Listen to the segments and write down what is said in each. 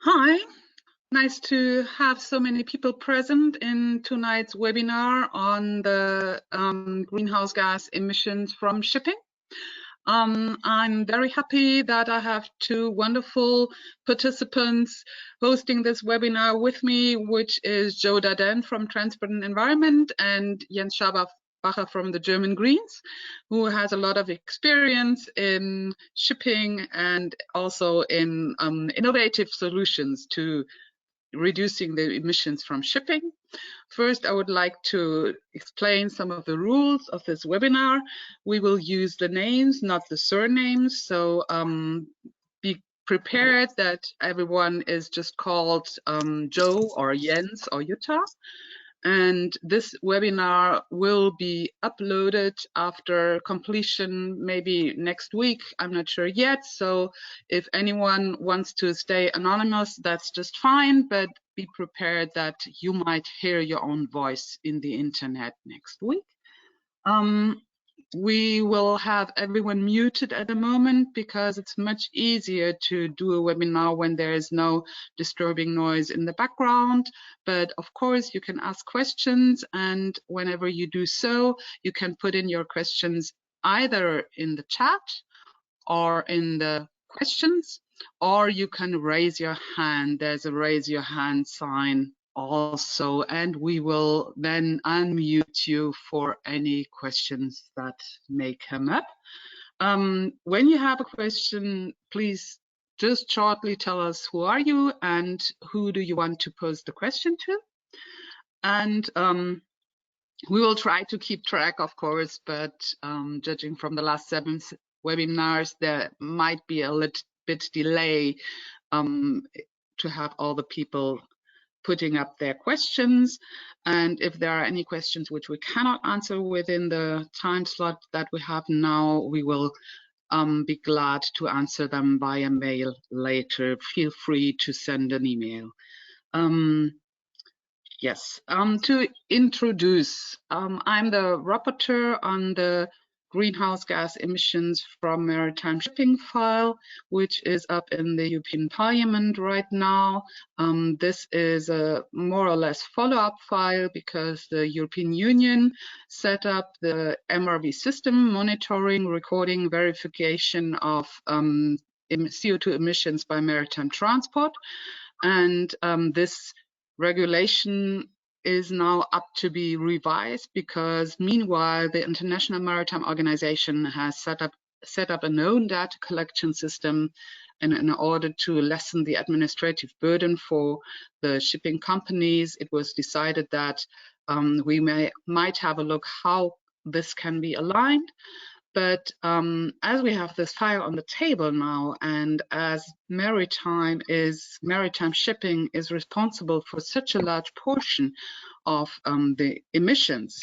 Hi, nice to have so many people present in tonight's webinar on the greenhouse gas emissions from shipping. I'm very happy that I have two wonderful participants hosting this webinar with me, which is Dardenne from Transport&Environment and Jens Schabacher from the German Greens, who has a lot of experience in shipping and also in innovative solutions to reducing the emissions from shipping. First, I would like to explain some of the rules of this webinar. We will use the names, not the surnames, so be prepared that everyone is just called Joe or Jens or Jutta. And this webinar will be uploaded after completion, maybe next week. I'm not sure yet. So if anyone wants to stay anonymous, that's just fine. But be prepared that you might hear your own voice in the internet next week. We will have everyone muted at the moment because it's much easier to do a webinar when there is no disturbing noise in the background. But of course, you can ask questions, and whenever you do so, you can put in your questions either in the chat or in the questions, or you can raise your hand. There's a raise your hand sign also, and we will then unmute you for any questions that may come up. When you have a question, please just shortly tell us who are you and who do you want to pose the question to. And we will try to keep track, of course, but judging from the last 7 webinars, there might be a little bit delay to have all the people putting up their questions. And if there are any questions which we cannot answer within the time slot that we have now, we will be glad to answer them via mail later. Feel free to send an email. Yes, to introduce, I'm the rapporteur on the greenhouse gas emissions from maritime shipping file, which is up in the European Parliament right now. This is a more or less follow-up file because the European Union set up the MRV system, monitoring, recording, verification of CO2 emissions by maritime transport. And this regulation is now up to be revised because meanwhile the International Maritime Organization has set up a known data collection system, and in order to lessen the administrative burden for the shipping companies, it was decided that we might have a look how this can be aligned. But as we have this file on the table now, and as maritime shipping is responsible for such a large portion of the emissions,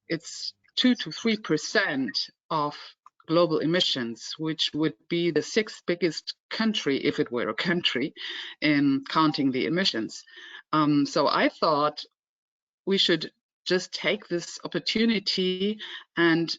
it's 2 to 3% of global emissions, which would be the 6th biggest country if it were a country in counting the emissions. So I thought we should just take this opportunity and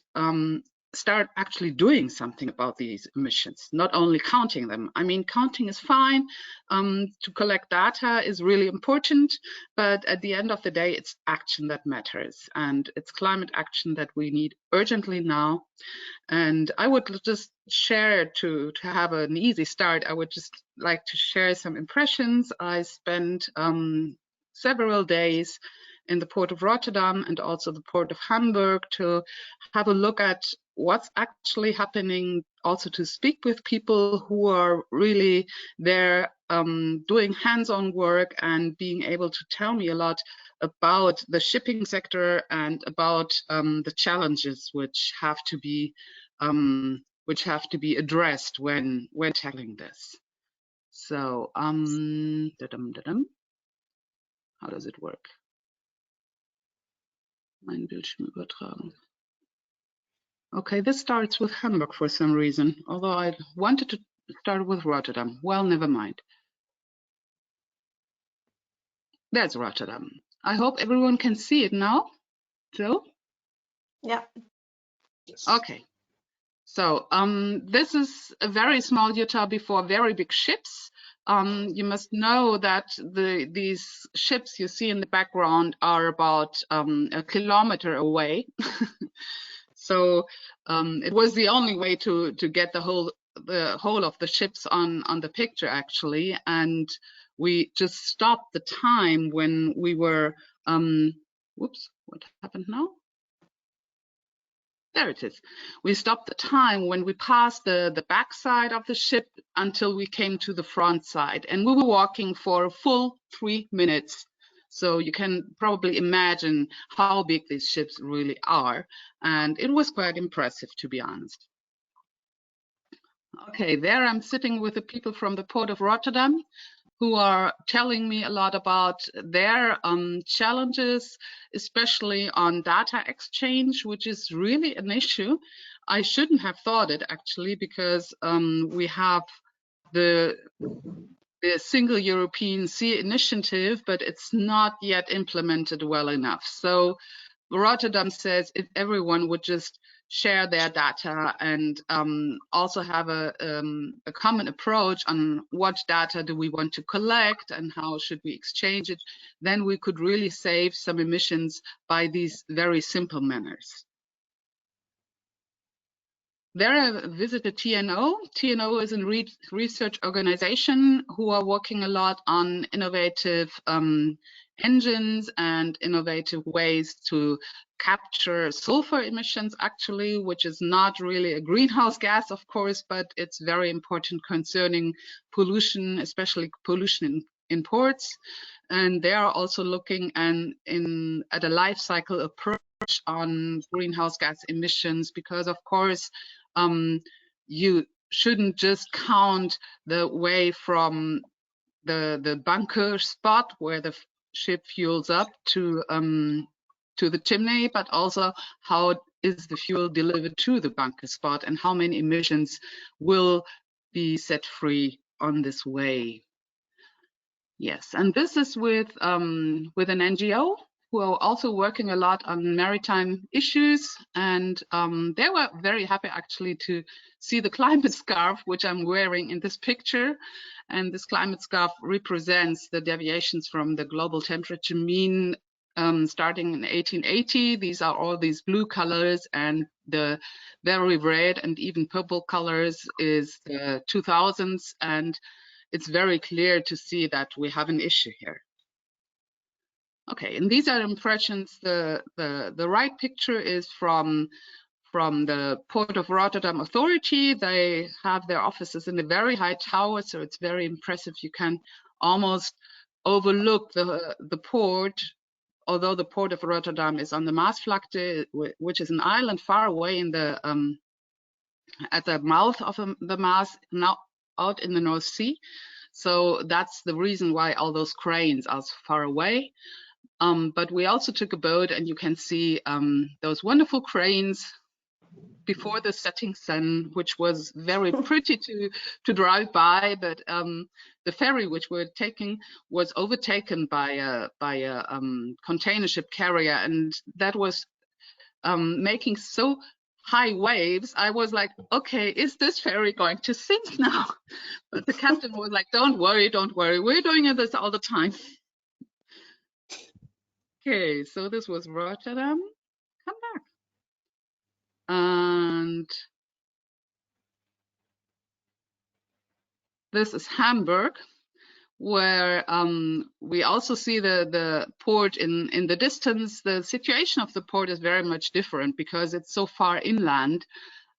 start actually doing something about these emissions, not only counting them. I mean, counting is fine. To collect data is really important, but at the end of the day, it's action that matters, and it's climate action that we need urgently now. And I would just share, to have an easy start, I would just like to share some impressions. I spent several days in the port of Rotterdam and also the port of Hamburg to have a look at what's actually happening, also to speak with people who are really there doing hands-on work and being able to tell me a lot about the shipping sector and about the challenges which have to be addressed when tackling this. So how does it work? Mein Bildschirm übertragen. Okay, this starts with Hamburg for some reason, although I wanted to start with Rotterdam. Well, never mind. There's Rotterdam. I hope everyone can see it now. Joe? Yeah. Yes. Okay. So this is a very small Jutta before very big ships. you must know that these ships you see in the background are about a kilometer away. So it was the only way to get the whole of the ships on the picture actually, and we just stopped the time when we were whoops, what happened now? There it is. We stopped the time when we passed the back side of the ship until we came to the front side, and we were walking for a full 3 minutes. So you can probably imagine how big these ships really are, and it was quite impressive, to be honest. Okay, there I'm sitting with the people from the Port of Rotterdam, who are telling me a lot about their challenges, especially on data exchange, which is really an issue. I shouldn't have thought it actually, because we have the Single European Sea Initiative, but it's not yet implemented well enough. So Rotterdam says if everyone would just share their data and also have a common approach on what data do we want to collect and how should we exchange it, then we could really save some emissions by these very simple manners. There I visited TNO. TNO is a research organization who are working a lot on innovative engines and innovative ways to capture sulfur emissions, actually, which is not really a greenhouse gas, of course, but it's very important concerning pollution, especially pollution in ports. And they are also looking at a life cycle approach on greenhouse gas emissions, because, of course, you shouldn't just count the way from the bunker spot where the ship fuels up to the chimney, but also how is the fuel delivered to the bunker spot and how many emissions will be set free on this way. Yes, and this is with an NGO who are also working a lot on maritime issues, and they were very happy actually to see the climate scarf, which I'm wearing in this picture. And this climate scarf represents the deviations from the global temperature mean starting in 1880. These are all these blue colors, and the very red and even purple colors is the 2000s, and it's very clear to see that we have an issue here. Okay, and these are impressions. The right picture is from the Port of Rotterdam Authority. They have their offices in a very high tower, so it's very impressive. You can almost overlook the port, although the Port of Rotterdam is on the Maasvlakte, which is an island far away in the at the mouth of the Maas, now out in the North Sea. So that's the reason why all those cranes are so far away. But we also took a boat, and you can see those wonderful cranes before the setting sun, which was very pretty to drive by. But the ferry which we're taking was overtaken by a container ship carrier, and that was making so high waves. I was like, okay, is this ferry going to sink now? But the captain was like, don't worry, we're doing this all the time. Okay, so this was Rotterdam. Come back. And this is Hamburg, where we also see the port in the distance. The situation of the port is very much different because it's so far inland,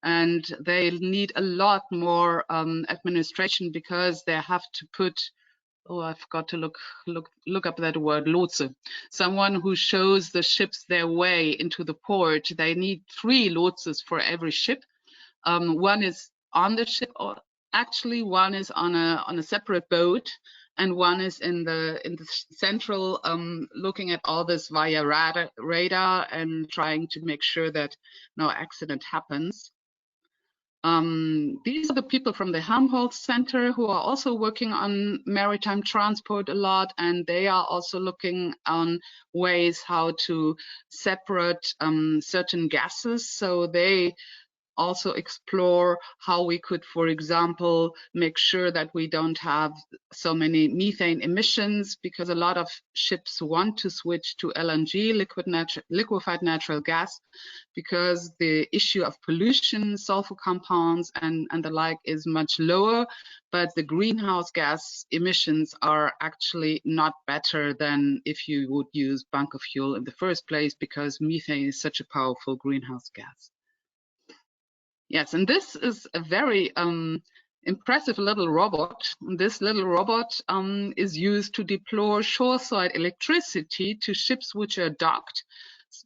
and they need a lot more administration because they have to put, oh, I forgot to look up that word, Lotse. Someone who shows the ships their way into the port. They need 3 lotses for every ship. One is on the ship, or actually one is on a separate boat, and one is in the central, looking at all this via radar and trying to make sure that no accident happens. These are the people from the Helmholtz Center who are also working on maritime transport a lot, and they are also looking on ways how to separate certain gases. So they also explore how we could, for example, make sure that we don't have so many methane emissions, because a lot of ships want to switch to LNG, liquefied natural gas, because the issue of pollution, sulfur compounds, and the like is much lower, but the greenhouse gas emissions are actually not better than if you would use bunker fuel in the first place, because methane is such a powerful greenhouse gas. Yes, and this is a very impressive little robot. This little robot is used to deploy shoreside electricity to ships which are docked,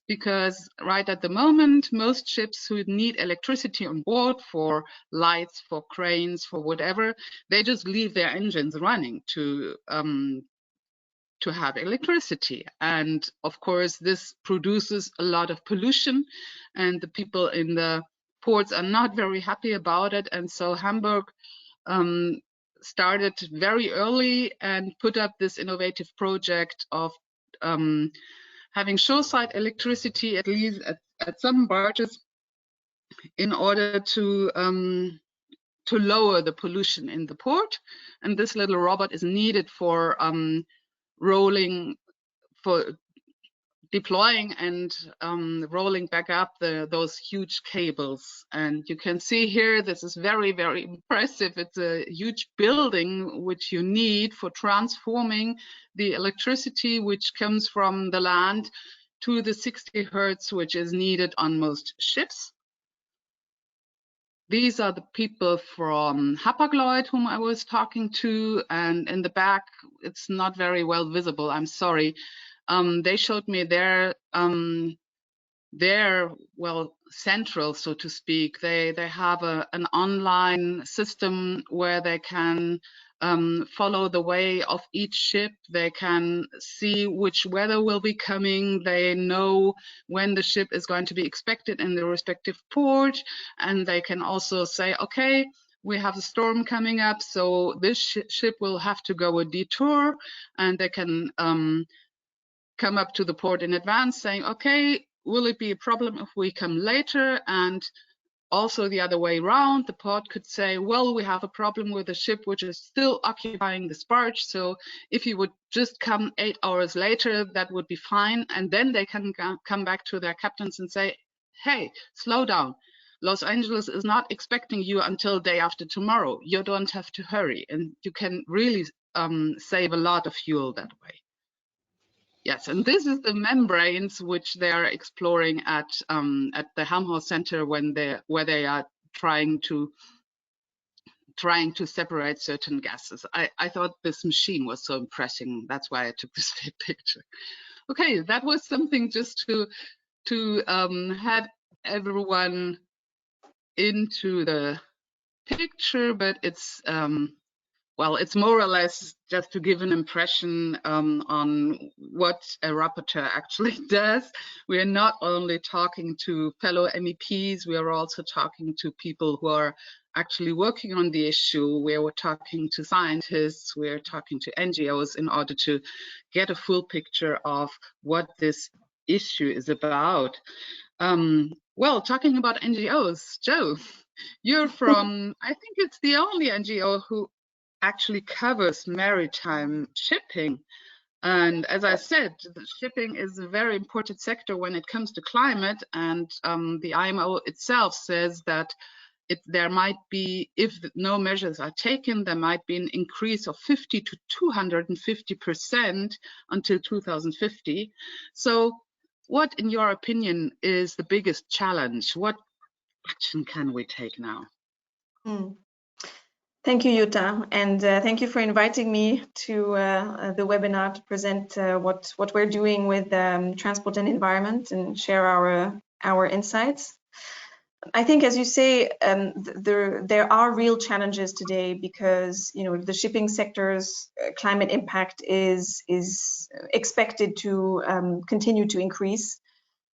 because right at the moment, most ships who need electricity on board for lights, for cranes, for whatever, they just leave their engines running to have electricity. And of course, this produces a lot of pollution, and the people in the ports are not very happy about it. And so Hamburg started very early and put up this innovative project of having shoreside electricity, at least at some barges, in order to lower the pollution in the port. And this little robot is needed for deploying and rolling back up those huge cables. And you can see here, this is very, very impressive. It's a huge building which you need for transforming the electricity which comes from the land to the 60 hertz, which is needed on most ships. These are the people from Hapag-Lloyd whom I was talking to, and in the back, it's not very well visible, I'm sorry. They showed me their well, central, so to speak. They have an online system where they can follow the way of each ship. They can see which weather will be coming. They know when the ship is going to be expected in the respective port, and they can also say, okay, we have a storm coming up, so this ship will have to go a detour, and they can come up to the port in advance saying, okay, will it be a problem if we come later? And also the other way around, the port could say, well, we have a problem with a ship which is still occupying this barge, so if you would just come 8 hours later, that would be fine. And then they can come back to their captains and say, hey, slow down. Los Angeles is not expecting you until day after tomorrow. You don't have to hurry. And you can really save a lot of fuel that way. Yes, and this is the membranes which they are exploring at the Helmholtz Center where they are trying to separate certain gases. I thought this machine was so impressive. That's why I took this picture. Okay, that was something just to have everyone into the picture, but it's well, it's more or less just to give an impression on what a rapporteur actually does. We are not only talking to fellow MEPs, we are also talking to people who are actually working on the issue. We're talking to scientists, we're talking to NGOs in order to get a full picture of what this issue is about. Well, talking about NGOs, Joe, you're from, I think it's the only NGO who actually covers maritime shipping. And as I said, shipping is a very important sector when it comes to climate. And the IMO itself says that there might be, if no measures are taken, there might be an increase of 50 to 250% until 2050. So what, in your opinion, is the biggest challenge? What action can we take now? Thank you, Jutta, and thank you for inviting me to the webinar to present what we're doing with Transport and Environment and share our insights. I think, as you say, there are real challenges today because the shipping sector's climate impact is expected to continue to increase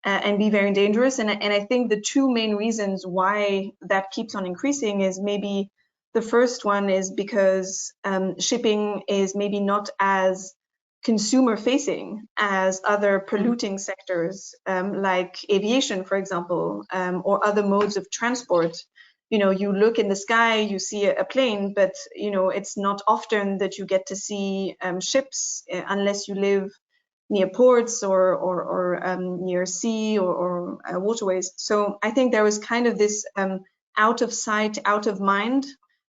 and be very dangerous. And I think the two main reasons why that keeps on increasing is maybe the first one is because shipping is maybe not as consumer facing as other polluting sectors, like aviation, for example, or other modes of transport. You know, you look in the sky, you see a plane, but you know, it's not often that you get to see ships unless you live near ports or near sea or waterways. So I think there was kind of this out of sight, out of mind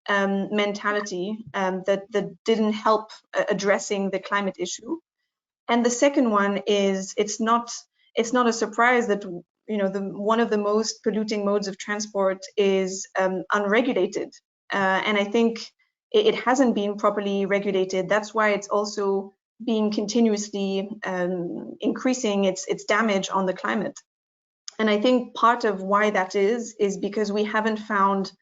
mentality that didn't help addressing the climate issue. And the second one is it's not a surprise that, you know, one of the most polluting modes of transport is unregulated, and I think it hasn't been properly regulated. That's why it's also being continuously increasing its damage on the climate. And I think part of why that is because we haven't found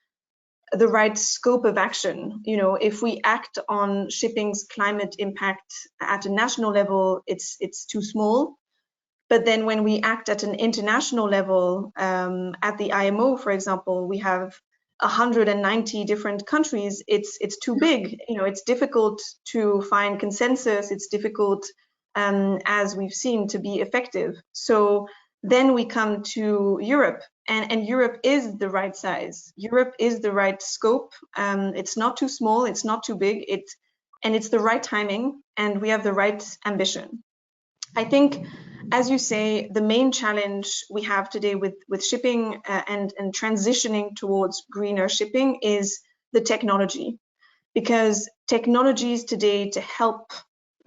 the right scope of action. You know, if we act on shipping's climate impact at a national level, it's too small. But then when we act at an international level, at the IMO, for example, we have 190 different countries. It's too big. You know, it's difficult to find consensus. It's difficult, as we've seen, to be effective. So then we come to Europe, and Europe is the right size. Europe is the right scope. It's not too small. It's not too big. And it's the right timing, and we have the right ambition. I think, as you say, the main challenge we have today with shipping and transitioning towards greener shipping is the technology, because technologies today to help,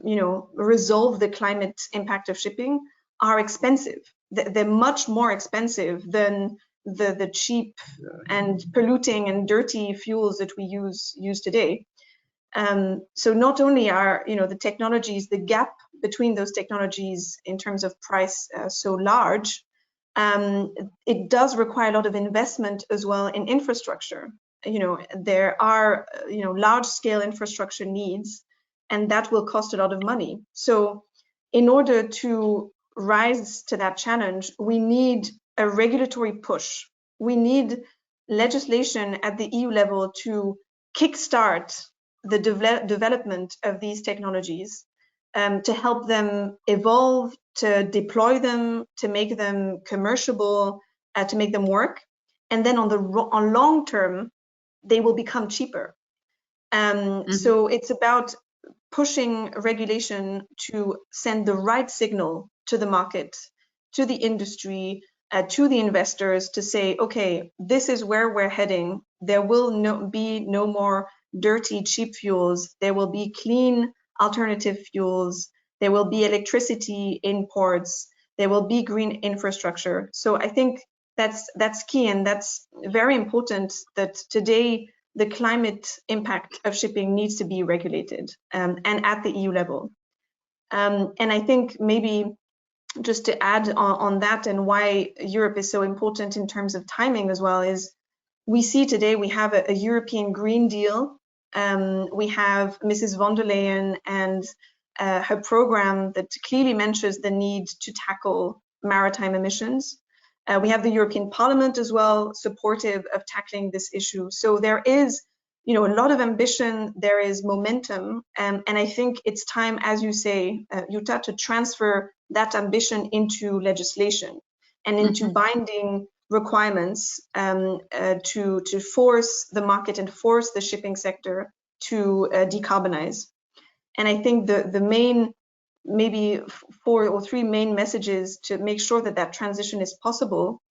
you know, resolve the climate impact of shipping are expensive. They're much more expensive than the cheap and polluting and dirty fuels that we use today. So not only are, you know, the technologies, the gap between those technologies in terms of price so large, it does require a lot of investment as well in infrastructure. You know, there are, you know, large scale infrastructure needs, and that will cost a lot of money. So in order to rise to that challenge, we need a regulatory push. We need legislation at the EU level to kickstart the development of these technologies, to help them evolve, to deploy them, to make them commerciable, to make them work. And then on long term, they will become cheaper. So it's about pushing regulation to send the right signal to the market, to the industry, to the investors, to say, okay, this is where we're heading. There will be no more dirty, cheap fuels. There will be clean alternative fuels. There will be electricity in ports. There will be green infrastructure. So I think that's key, and that's very important that today the climate impact of shipping needs to be regulated, and at the EU level. And I think maybe just to add on that, and why Europe is so important in terms of timing as well, is we see today we have a European Green Deal. We have Mrs. von der Leyen and her program that clearly mentions the need to tackle maritime emissions. We have the European Parliament as well, supportive of tackling this issue. So there is, you know, a lot of ambition, there is momentum, and I think it's time, as you say, Jutta, to transfer that ambition into legislation and into binding requirements, to force the market and force the shipping sector to decarbonize. And I think the main, maybe 4 or 3 main messages to make sure that that transition is possible.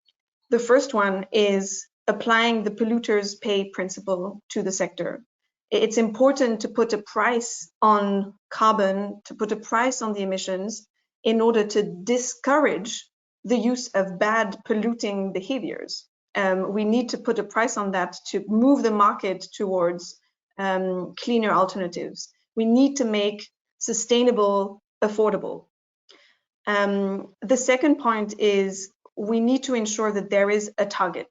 The first one is applying the polluters pay principle to the sector. It's important to put a price on carbon, to put a price on the emissions in order to discourage the use of bad polluting behaviors. We need to put a price on that to move the market towards cleaner alternatives. We need to make sustainable affordable. The second point is we need to ensure that there is a target,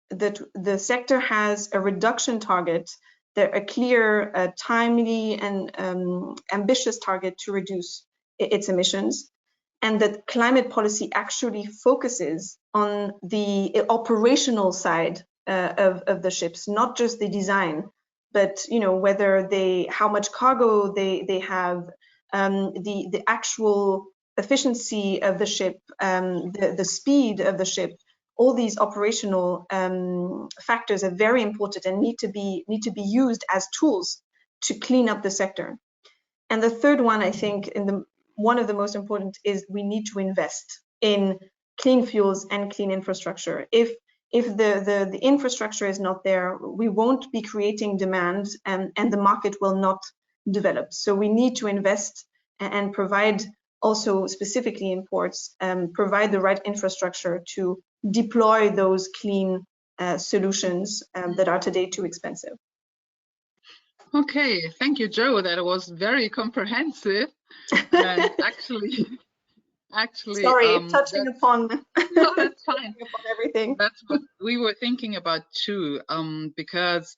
that the sector has a reduction target, a clear, timely and ambitious target to reduce its emissions, and that climate policy actually focuses on the operational side of the ships, not just the design, but, you know, whether how much cargo they have, the actual efficiency of the ship, the speed of the ship. All these operational factors are very important and need to be used as tools to clean up the sector. And the third one, I think, one of the most important is we need to invest in clean fuels and clean infrastructure. If the infrastructure is not there, we won't be creating demand, and the market will not develop. So we need to invest and provide, also specifically in ports, provide the right infrastructure to deploy those clean solutions that are today too expensive. Okay, thank you, Joe. That was very comprehensive. And actually, sorry, touching upon no, that's fine. upon everything. That's what we were thinking about too, because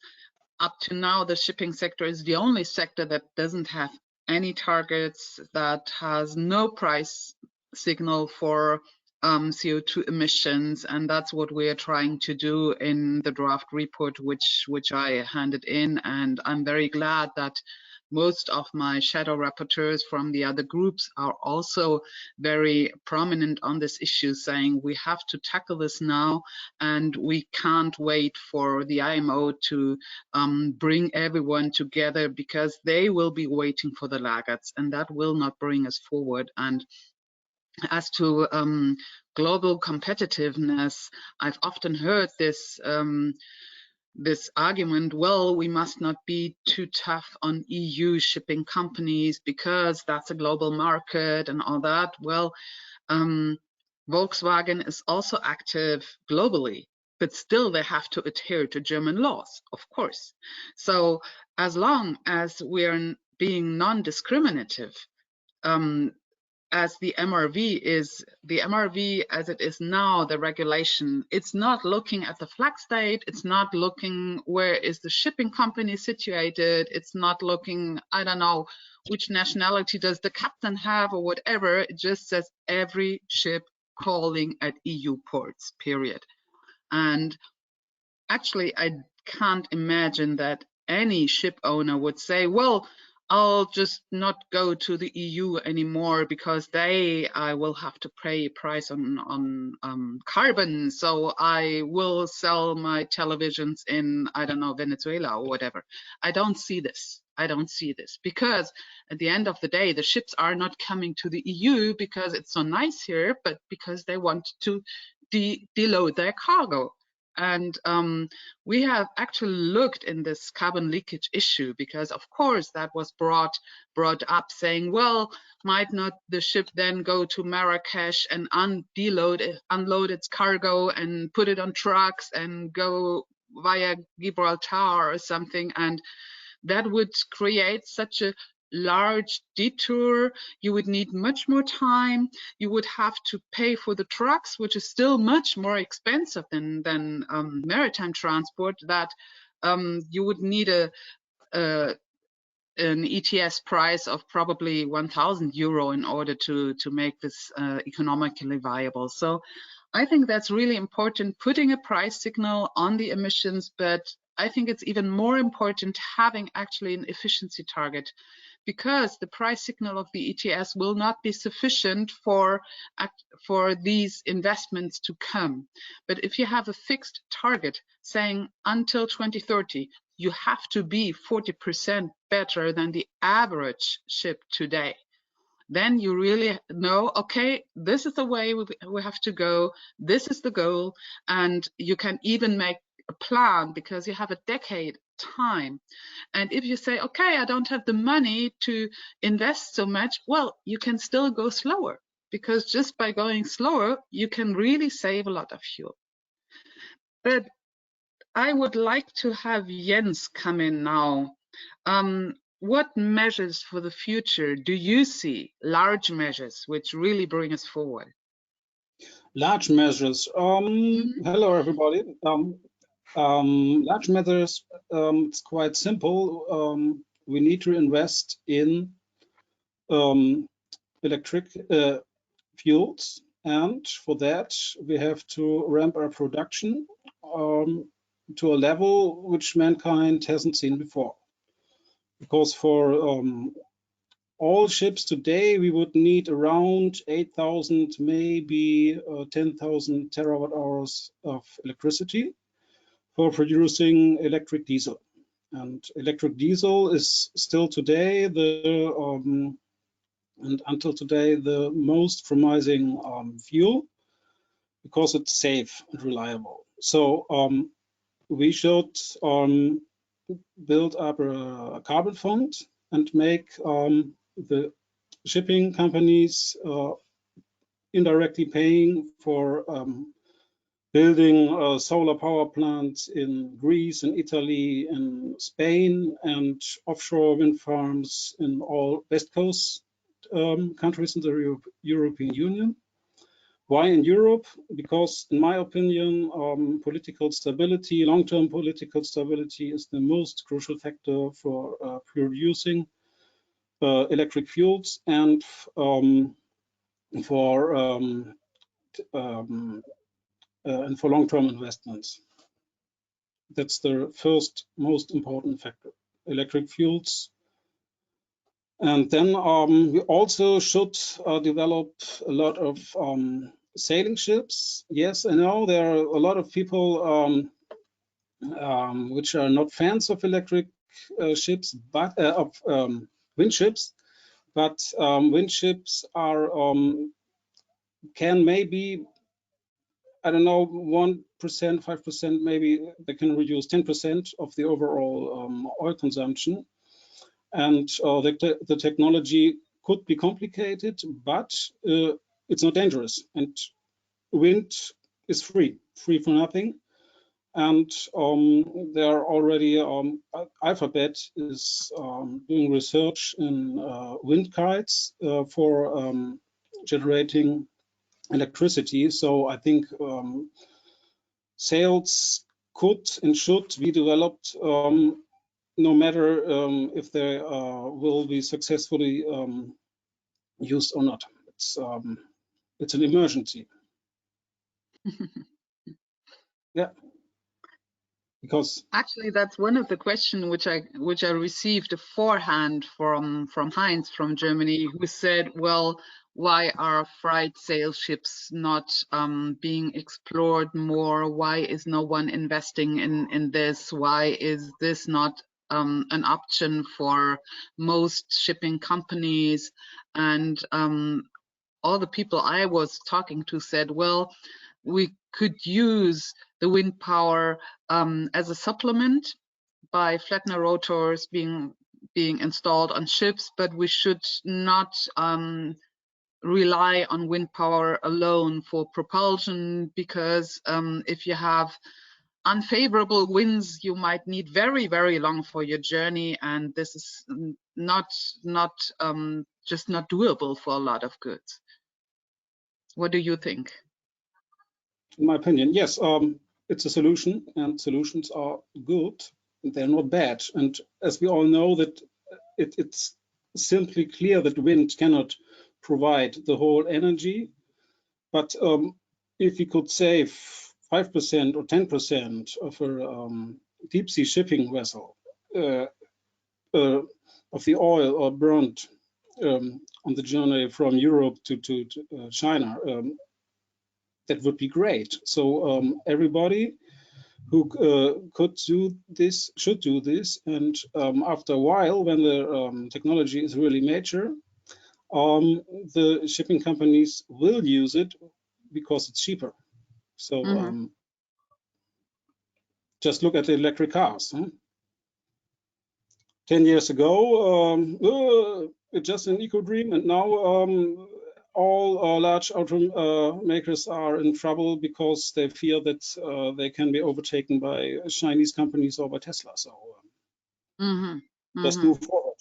up to now the shipping sector is the only sector that doesn't have any targets, that has no price signal for CO2 emissions, and that's what we are trying to do in the draft report which I handed in. And I'm very glad that most of my shadow rapporteurs from the other groups are also very prominent on this issue, saying we have to tackle this now and we can't wait for the IMO to bring everyone together, because they will be waiting for the laggards and that will not bring us forward. And as to global competitiveness, I've often heard this this argument, well, we must not be too tough on EU shipping companies because that's a global market and all that. Well, Volkswagen is also active globally, but still they have to adhere to German laws, of course. So as long as we're being non-discriminative, as the MRV as it is now, the regulation, it's not looking at the flag state, it's not looking where is the shipping company situated, it's not looking, I don't know, which nationality does the captain have or whatever. It just says every ship calling at EU ports, period. And actually, I can't imagine that any ship owner would say, well, I'll just not go to the EU anymore because I will have to pay a price on carbon, so I will sell my televisions in, I don't know, Venezuela or whatever. I don't see this. I don't see this, because at the end of the day, the ships are not coming to the EU because it's so nice here, but because they want to deload their cargo. And we have actually looked in this carbon leakage issue, because of course that was brought up, saying, well, might not the ship then go to Marrakesh and unload its cargo and put it on trucks and go via Gibraltar or something, and that would create such a large detour. You would need much more time. You would have to pay for the trucks, which is still much more expensive than maritime transport. That you would need an ETS price of probably 1,000 euro in order to make this economically viable. So I think that's really important, putting a price signal on the emissions, but I think it's even more important having actually an efficiency target, because the price signal of the ETS will not be sufficient for these investments to come. But if you have a fixed target saying until 2030, you have to be 40% better than the average ship today, then you really know, okay, this is the way we have to go, this is the goal, and you can even make a plan because you have a decade time. And if you say, okay, I don't have the money to invest so much, well, you can still go slower, because just by going slower, you can really save a lot of fuel. But I would like to have Jens come in now. What measures for the future do you see, large measures, which really bring us forward? Large measures. Hello, everybody. Large measures, it's quite simple. We need to invest in electric fuels, and for that we have to ramp our production to a level which mankind hasn't seen before. Because for all ships today, we would need around 8,000, maybe 10,000 terawatt hours of electricity for producing electric diesel. And electric diesel is still today and until today the most promising fuel, because it's safe and reliable. So we should build up a carbon fund and make the shipping companies indirectly paying for building solar power plants in Greece and Italy and Spain, and offshore wind farms in all West Coast countries in the European Union. Why in Europe? Because in my opinion, political stability, long-term political stability is the most crucial factor for producing electric fuels and for long-term investments. That's the first most important factor, electric fuels. And then we also should develop a lot of sailing ships. Yes, I know there are a lot of people which are not fans of electric ships, but of wind ships. But wind ships are can maybe, I don't know, 1%, 5%, maybe they can reduce 10% of the overall oil consumption. And the technology could be complicated, but it's not dangerous. And wind is free for nothing. And there are already, Alphabet is doing research in wind kites for generating electricity. So I think sails could and should be developed no matter if they will be successfully used or not. It's an emergency. Yeah, because actually that's one of the questions which I received beforehand from Heinz from Germany, who said, well, why are freight sail ships not being explored more? Why is no one investing in this? Why is this not an option for most shipping companies? And all the people I was talking to said, well, we could use the wind power as a supplement by flattener rotors being installed on ships, but we should not rely on wind power alone for propulsion, because if you have unfavorable winds, you might need very, very long for your journey, and this is just not doable for a lot of goods. What do you think? In my opinion, yes, it's a solution, and solutions are good. They're not bad. And as we all know, that it's simply clear that wind cannot provide the whole energy. But if we could save 5% or 10% of a deep sea shipping vessel of the oil or burnt on the journey from Europe to China, that would be great. So everybody who could do this should do this, and after a while, when the technology is really mature, the shipping companies will use it because it's cheaper. So just look at the electric cars. 10 years ago, it's just an eco dream, and now all large automakers are in trouble because they fear that they can be overtaken by Chinese companies or by Tesla. So just move forward.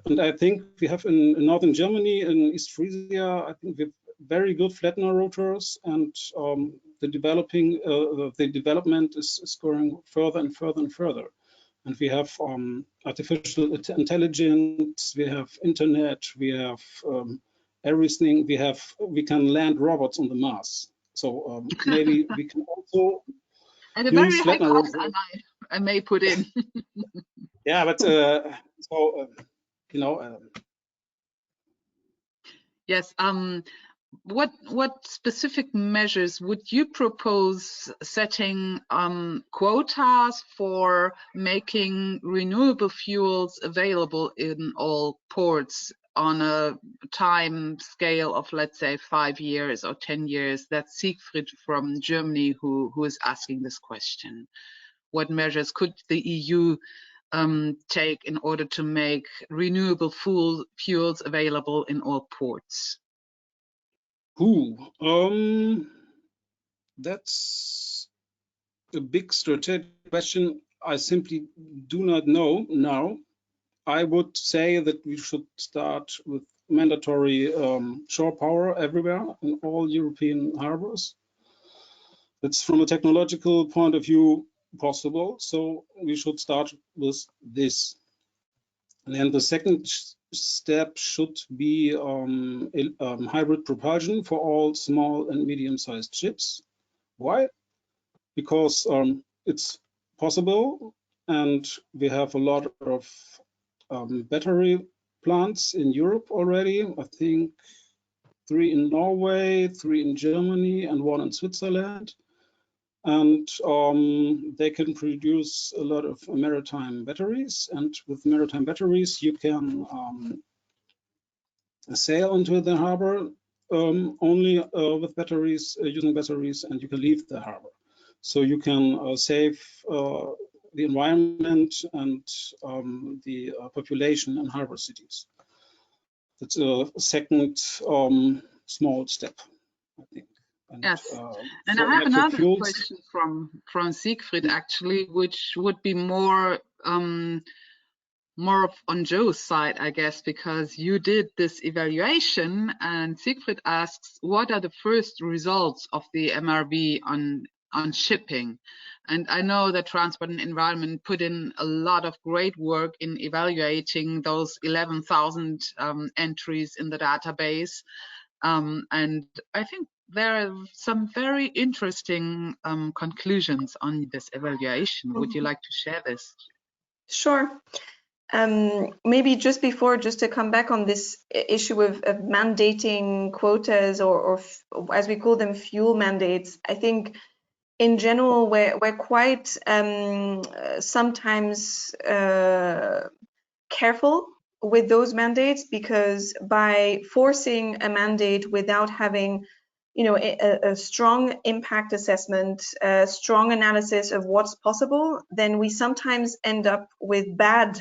And I think we have in northern Germany, in East Frisia, I think we have very good flattener rotors, and the development is going further and further and further. And we have artificial intelligence, we have internet, we have everything. We can land robots on the Mars. So maybe we can also at a very high cost, I may put in. Yeah, but so you know, Yes. What specific measures would you propose setting quotas for making renewable fuels available in all ports on a time scale of, let's say, 5 years or 10 years? That's Siegfried from Germany who is asking this question. What measures could the EU take in order to make renewable fuels available in all ports? That's a big strategic question. I simply do not know now. I would say that we should start with mandatory shore power everywhere in all European harbors. That's from a technological point of view possible. So we should start with this. And then the second step should be hybrid propulsion for all small and medium-sized ships. Why? Because it's possible, and we have a lot of battery plants in Europe already. I think 3 in Norway, 3 in Germany, and 1 in Switzerland. And they can produce a lot of maritime batteries. And with maritime batteries, you can sail into the harbor only with batteries, using batteries, and you can leave the harbor. So you can save the environment and the population in harbor cities. That's a second small step, I think. And, yes, and I have another question from Siegfried actually, which would be more on Joe's side, I guess, because you did this evaluation, and Siegfried asks, what are the first results of the MRV on shipping? And I know that Transport and Environment put in a lot of great work in evaluating those 11,000 entries in the database. And I think there are some very interesting conclusions on this evaluation. Would you like to share this? Sure. Maybe just to come back on this issue of mandating quotas or as we call them, fuel mandates, I think in general we're quite sometimes careful with those mandates, because by forcing a mandate without having a strong impact assessment, a strong analysis of what's possible, then we sometimes end up with bad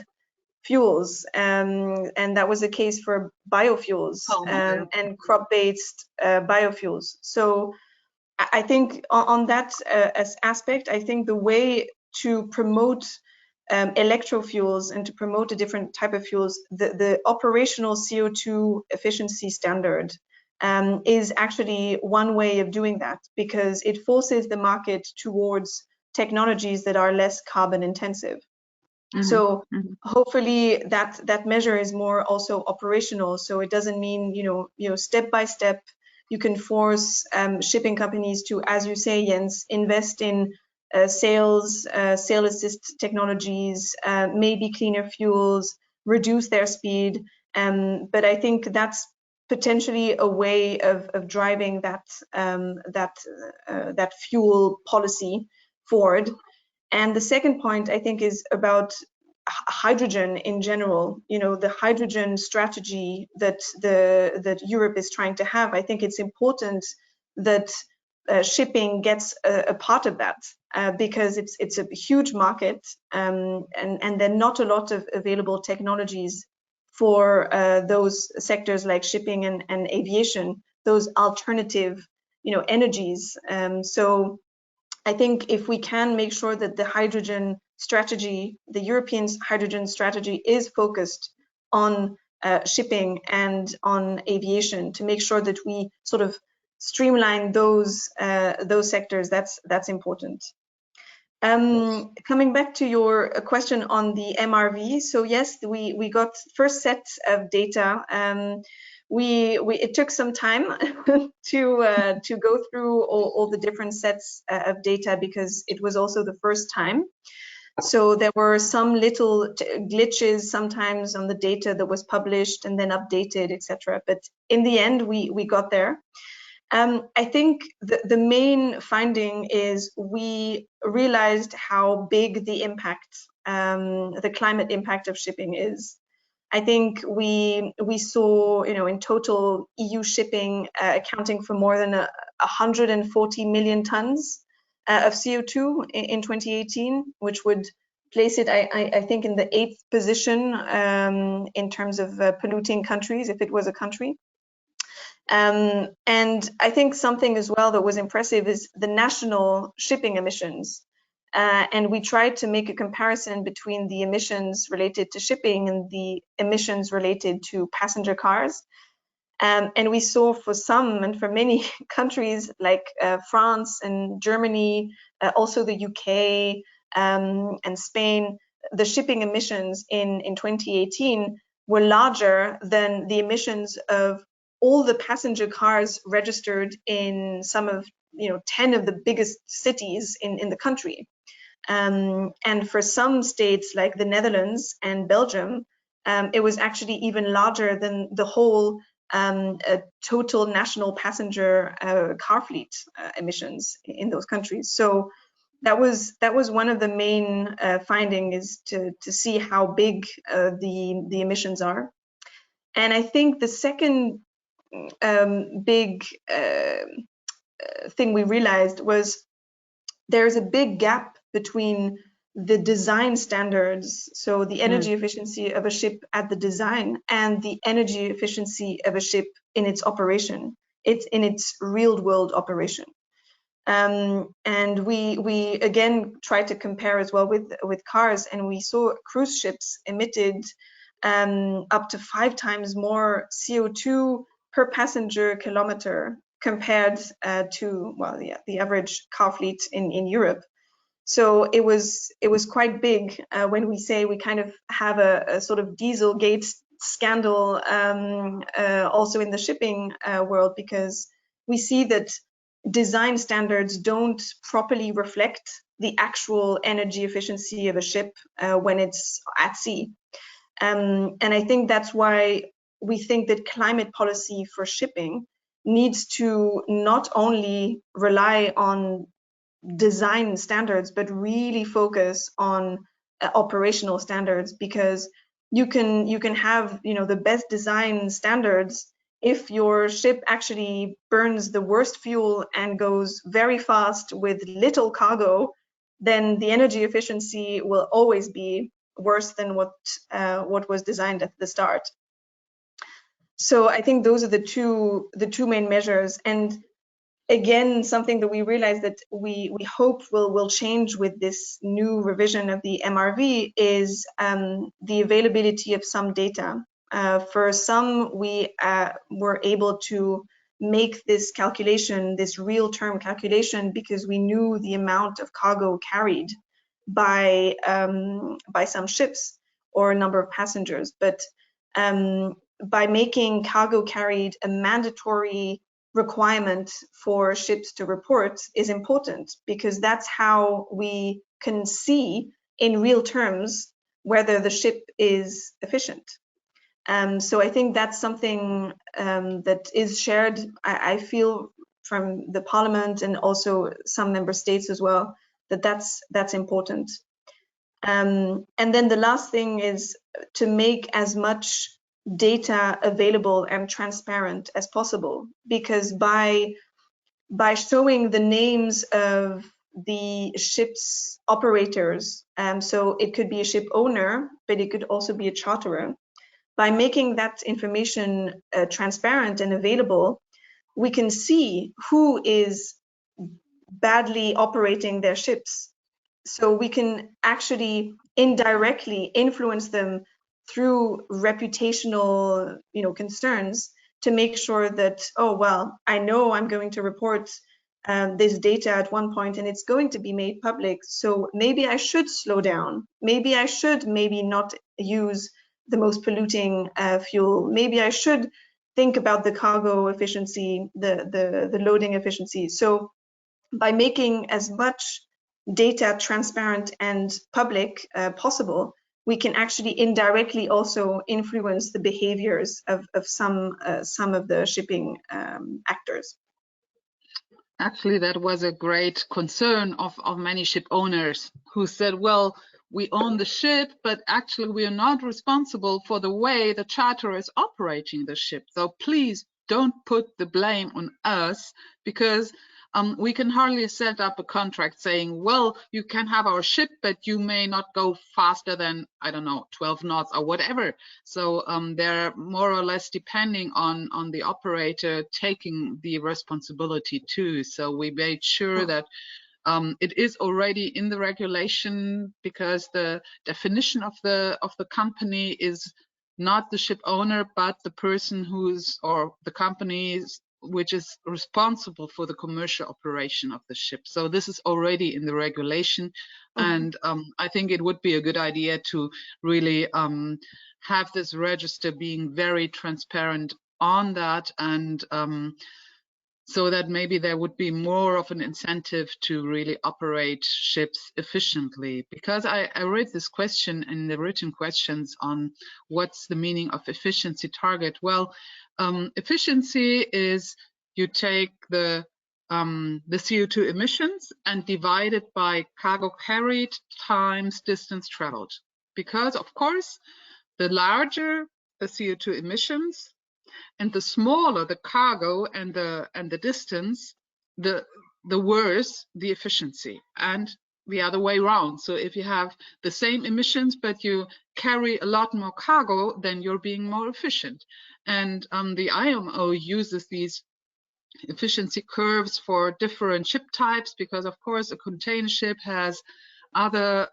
fuels, and that was the case for biofuels and crop-based biofuels. So I think on that aspect, I think the way to promote electrofuels and to promote a different type of fuels, the operational CO2 efficiency standard is actually one way of doing that, because it forces the market towards technologies that are less carbon intensive. So hopefully that measure is more also operational. So it doesn't mean step by step you can force shipping companies to, as you say, Jens, invest in sail assist technologies, maybe cleaner fuels, reduce their speed. But I think that's potentially a way of driving that fuel policy forward. And the second point, I think, is about hydrogen in general. The hydrogen strategy that Europe is trying to have. I think it's important that shipping gets a part of that, because it's a huge market, and there are not a lot of available technologies for those sectors like shipping and aviation, those alternative energies. So I think if we can make sure that the hydrogen strategy, the European hydrogen strategy, is focused on shipping and on aviation, to make sure that we sort of streamline those sectors, that's important. Coming back to your question on the MRV, so yes, we got first set of data. It took some time to go through all the different sets of data, because it was also the first time. So there were some little glitches sometimes on the data that was published and then updated, etc. But in the end, we got there. I think the main finding is we realized how big the impact, the climate impact of shipping is. I think we saw, in total EU shipping accounting for more than 140 million tons of CO2 in 2018, which would place it, I think, in the 8th position in terms of polluting countries, if it was a country. And I think something as well that was impressive is the national shipping emissions. And we tried to make a comparison between the emissions related to shipping and the emissions related to passenger cars. And we saw for some and for many countries like France and Germany, also the UK and Spain, the shipping emissions in 2018 were larger than the emissions of all the passenger cars registered in some of 10 of the biggest cities in the country. And for some states like the Netherlands and Belgium, it was actually even larger than the whole total national passenger car fleet emissions in those countries. So that was one of the main findings, is to see how big the emissions are. And I think the second big thing we realized was there's a big gap between the design standards, so the energy efficiency of a ship at the design, and the energy efficiency of a ship in its operation, in its real world operation. And we again tried to compare as well with cars, and we saw cruise ships emitted up to 5 times more CO2 per passenger kilometer compared to, well, the average car fleet in Europe. So it was quite big when we say we kind of have a sort of Dieselgate scandal also in the shipping world, because we see that design standards don't properly reflect the actual energy efficiency of a ship when it's at sea. And I think that's why we think that climate policy for shipping needs to not only rely on design standards, but really focus on operational standards, because you can have the best design standards. If your ship actually burns the worst fuel and goes very fast with little cargo, then the energy efficiency will always be worse than what was designed at the start. So I think those are the two main measures. And again, something that we realized that we hope will change with this new revision of the MRV is the availability of some data. For some, we were able to make this calculation, this real-term calculation, because we knew the amount of cargo carried by some ships or a number of passengers. But by making cargo carried a mandatory requirement for ships to report is important, because that's how we can see in real terms whether the ship is efficient. So I think that's something that is shared, I feel, from the Parliament and also some member states as well, that's important. And then the last thing is to make as much data available and transparent as possible, because by showing the names of the ship's operators, so it could be a ship owner, but it could also be a charterer. By making that information transparent and available, we can see who is badly operating their ships. So we can actually indirectly influence them through reputational, concerns, to make sure that, oh, well, I know I'm going to report this data at one point and it's going to be made public. So maybe I should slow down. Maybe I should not use the most polluting fuel. Maybe I should think about the cargo efficiency, the loading efficiency. So by making as much data transparent and public possible, we can actually indirectly also influence the behaviors of some of the shipping actors. Actually, that was a great concern of many ship owners who said, well, we own the ship, but actually we are not responsible for the way the charterer is operating the ship. So please don't put the blame on us, because we can hardly set up a contract saying, well, you can have our ship, but you may not go faster than, I don't know, 12 knots or whatever. So they're more or less depending on the operator taking the responsibility too. So we made sure that it is already in the regulation, because the definition of the company is not the ship owner, but the person who's, or the company which is responsible for the commercial operation of the ship. So this is already in the regulation. And I think it would be a good idea to really have this register being very transparent on that, and so that maybe there would be more of an incentive to really operate ships efficiently. Because I read this question in the written questions on what's the meaning of efficiency target. Well, efficiency is you take the CO2 emissions and divide it by cargo carried times distance traveled. Because of course, the larger the CO2 emissions, and the smaller the cargo and the distance, the worse the efficiency, and the other way around. So if you have the same emissions but you carry a lot more cargo, then you're being more efficient. And the IMO uses these efficiency curves for different ship types, because of course a container ship has other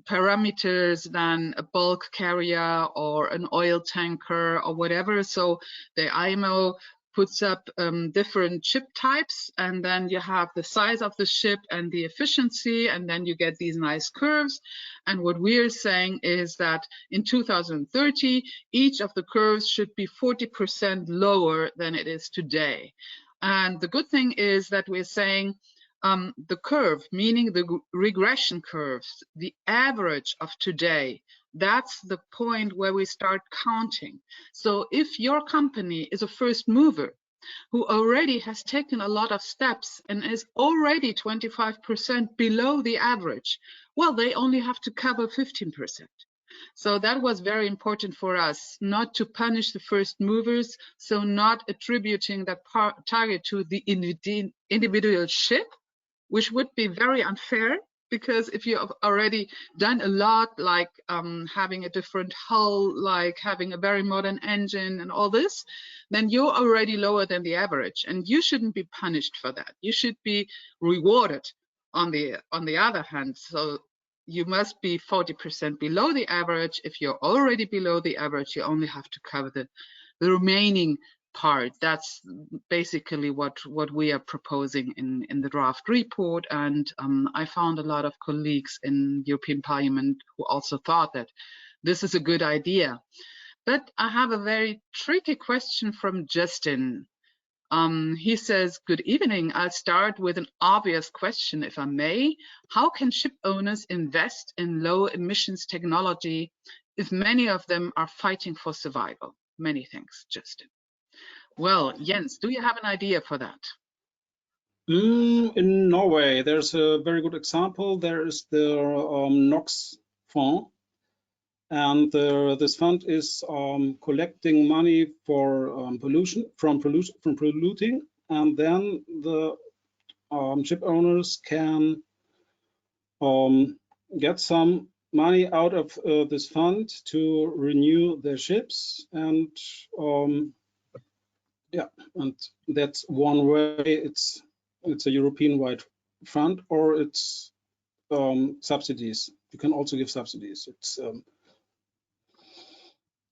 parameters than a bulk carrier or an oil tanker or whatever. So the IMO puts up different ship types, and then you have the size of the ship and the efficiency, and then you get these nice curves. And what we're saying is that in 2030, each of the curves should be 40% lower than it is today. And the good thing is that we're saying the curve, meaning the regression curves, the average of today, that's the point where we start counting. So if your company is a first mover who already has taken a lot of steps and is already 25% below the average, well, they only have to cover 15%. So that was very important for us, not to punish the first movers, so not attributing that target to the individual ship, which would be very unfair, because if you have already done a lot, like having a different hull, like having a very modern engine and all this, then you're already lower than the average, and you shouldn't be punished for that. You should be rewarded on the other hand. So you must be 40% below the average. If you're already below the average, you only have to cover the remaining part. That's basically what we are proposing in the draft report. And I found a lot of colleagues in European Parliament who also thought that this is a good idea. But I have a very tricky question from Justin. He says, good evening. I'll start with an obvious question, if I may. How can ship owners invest in low emissions technology if many of them are fighting for survival? Many thanks, Justin. Well, Jens, do you have an idea for that? In Norway, there's a very good example. There is the NOx fund, and this fund is collecting money for pollution from polluting, and then the ship owners can get some money out of this fund to renew their ships, and yeah, and that's one way. It's a European-wide fund, or it's subsidies. You can also give subsidies.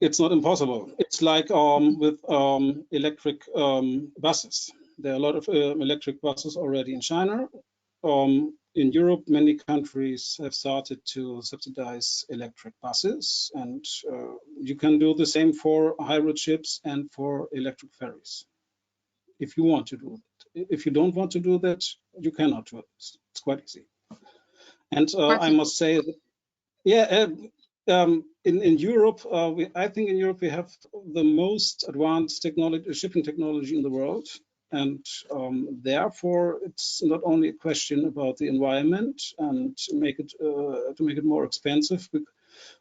It's not impossible. It's like with electric buses. There are a lot of electric buses already in China. In Europe, many countries have started to subsidize electric buses, and you can do the same for hybrid ships and for electric ferries, if you want to do it. if you don't want to do that, you cannot do it. It's quite easy. And I must say that, yeah, in Europe, I think in Europe we have the most advanced shipping technology in the world. And therefore, it's not only a question about the environment and to make it more expensive.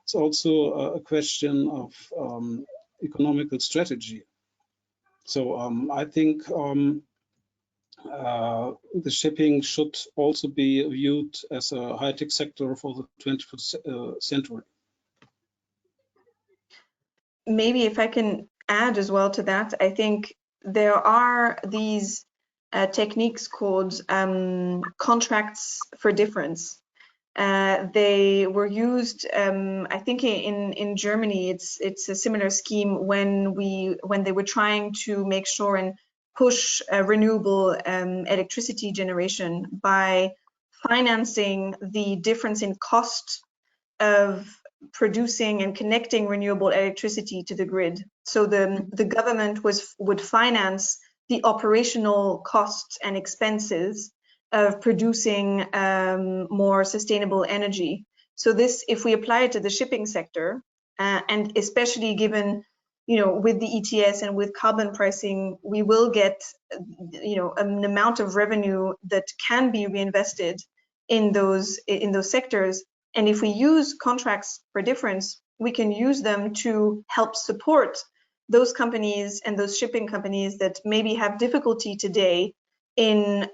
It's also a question of economical strategy. So I think the shipping should also be viewed as a high-tech sector for the 21st century. Maybe if I can add as well to that, I think there are these techniques called contracts for difference. They were used, I think, in Germany. It's a similar scheme when they were trying to make sure and push renewable electricity generation by financing the difference in cost of producing and connecting renewable electricity to the grid. So the government would finance the operational costs and expenses of producing more sustainable energy. So this, if we apply it to the shipping sector, and especially given, with the ETS and with carbon pricing, we will get, an amount of revenue that can be reinvested in those sectors. And if we use contracts for difference, we can use them to help support those companies and those shipping companies that maybe have difficulty today in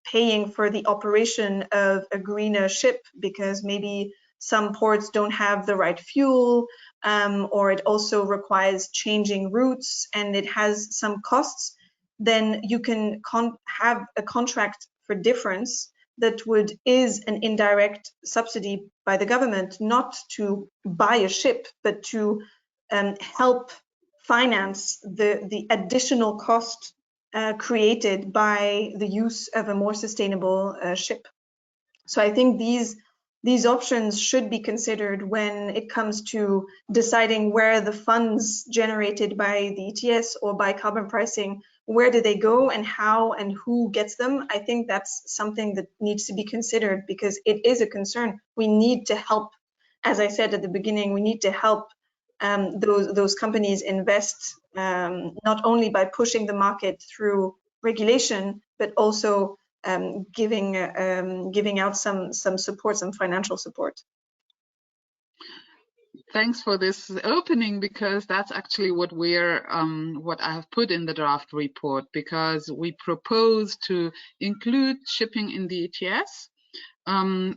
paying for the operation of a greener ship, because maybe some ports don't have the right fuel, or it also requires changing routes and it has some costs. Then you can have a contract for difference that is an indirect subsidy by the government, not to buy a ship, but to help finance the additional cost created by the use of a more sustainable ship. So I think these options should be considered when it comes to deciding where the funds generated by the ETS or by carbon pricing, where do they go and how and who gets them. I think that's something that needs to be considered, because it is a concern. We need to help, as I said at the beginning, we need to help those companies invest, not only by pushing the market through regulation, but also giving out some support, some financial support. Thanks for this opening, because that's actually what what I have put in the draft report, because we propose to include shipping in the ETS,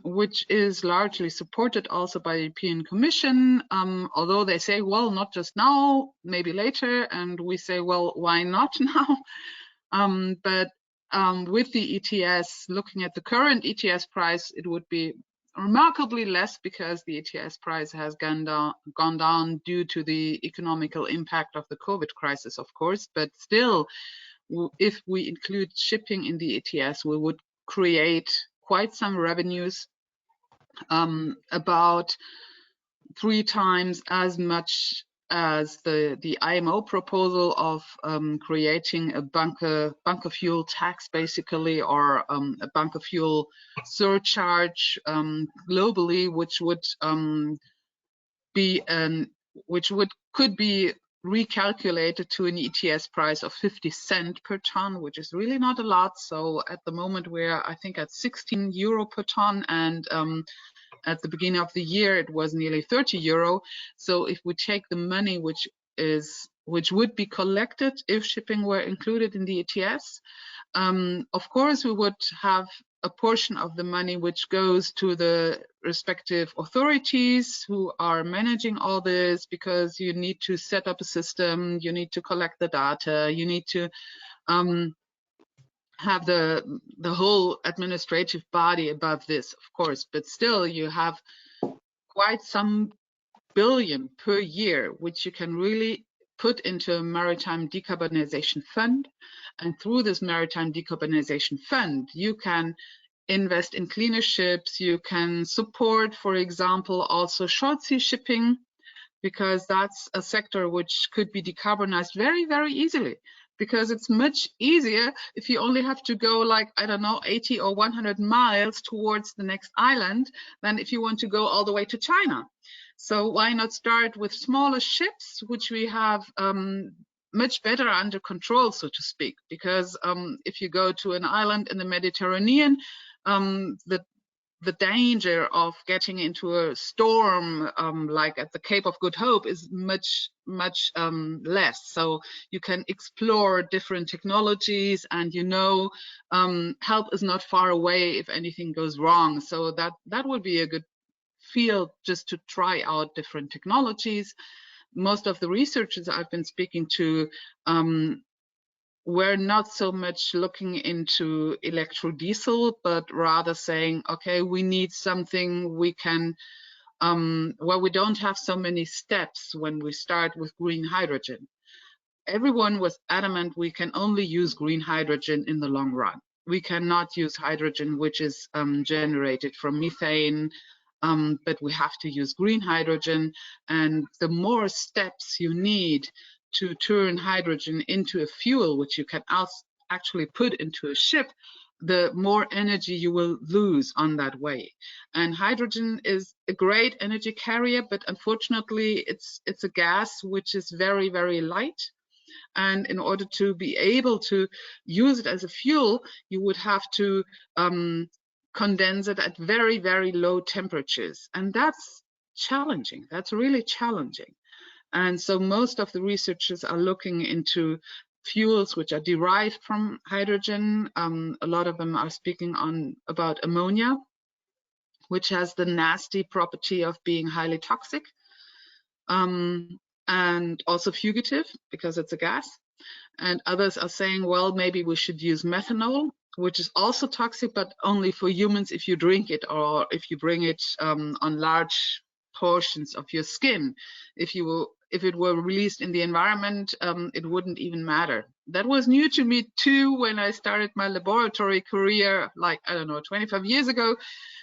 which is largely supported also by the European Commission, although they say, well, not just now, maybe later, and we say, well, why not now? But with the ETS, looking at the current ETS price, it would be remarkably less, because the ETS price has gone down due to the economical impact of the COVID crisis, of course. But still, if we include shipping in the ETS, we would create quite some revenues, about 3 times as much as the IMO proposal of creating a bunker fuel tax, basically, or a bunker fuel surcharge globally, which would could be recalculated to an ETS price of 50 cents per ton, which is really not a lot. So at the moment we're, I think, at 16 euro per ton, and at the beginning of the year it was nearly 30 euro. So if we take the money which would be collected if shipping were included in the ETS, of course we would have a portion of the money which goes to the respective authorities who are managing all this, because you need to set up a system, you need to collect the data, you need to have the whole administrative body above this, of course. But still, you have quite some billion per year which you can really put into a maritime decarbonization fund. And through this maritime decarbonization fund, you can invest in cleaner ships, you can support, for example, also short sea shipping, because that's a sector which could be decarbonized very, very easily. because it's much easier if you only have to go like, I don't know, 80 or 100 miles towards the next island than if you want to go all the way to China. So why not start with smaller ships, which we have much better under control, so to speak, because if you go to an island in the Mediterranean, the danger of getting into a storm like at the Cape of Good Hope is much less. So you can explore different technologies, and help is not far away if anything goes wrong. So that would be a good field just to try out different technologies. Most of the researchers I've been speaking to we're not so much looking into electrodiesel, but rather saying, okay, we need something we can, where we don't have so many steps when we start with green hydrogen. Everyone was adamant we can only use green hydrogen in the long run. We cannot use hydrogen which is generated from methane, but we have to use green hydrogen. And the more steps you need to turn hydrogen into a fuel, which you can actually put into a ship, the more energy you will lose on that way. And hydrogen is a great energy carrier, but unfortunately it's a gas which is very, very light. And in order to be able to use it as a fuel, you would have to condense it at very, very low temperatures. And that's challenging. That's really challenging. And so most of the researchers are looking into fuels which are derived from hydrogen. A lot of them are speaking about ammonia, which has the nasty property of being highly toxic, and also fugitive because it's a gas. And others are saying, well, maybe we should use methanol, which is also toxic, but only for humans if you drink it or if you bring it on large portions of your skin. If it were released in the environment, it wouldn't even matter. That was new to me too when I started my laboratory career, like, I don't know, 25 years ago,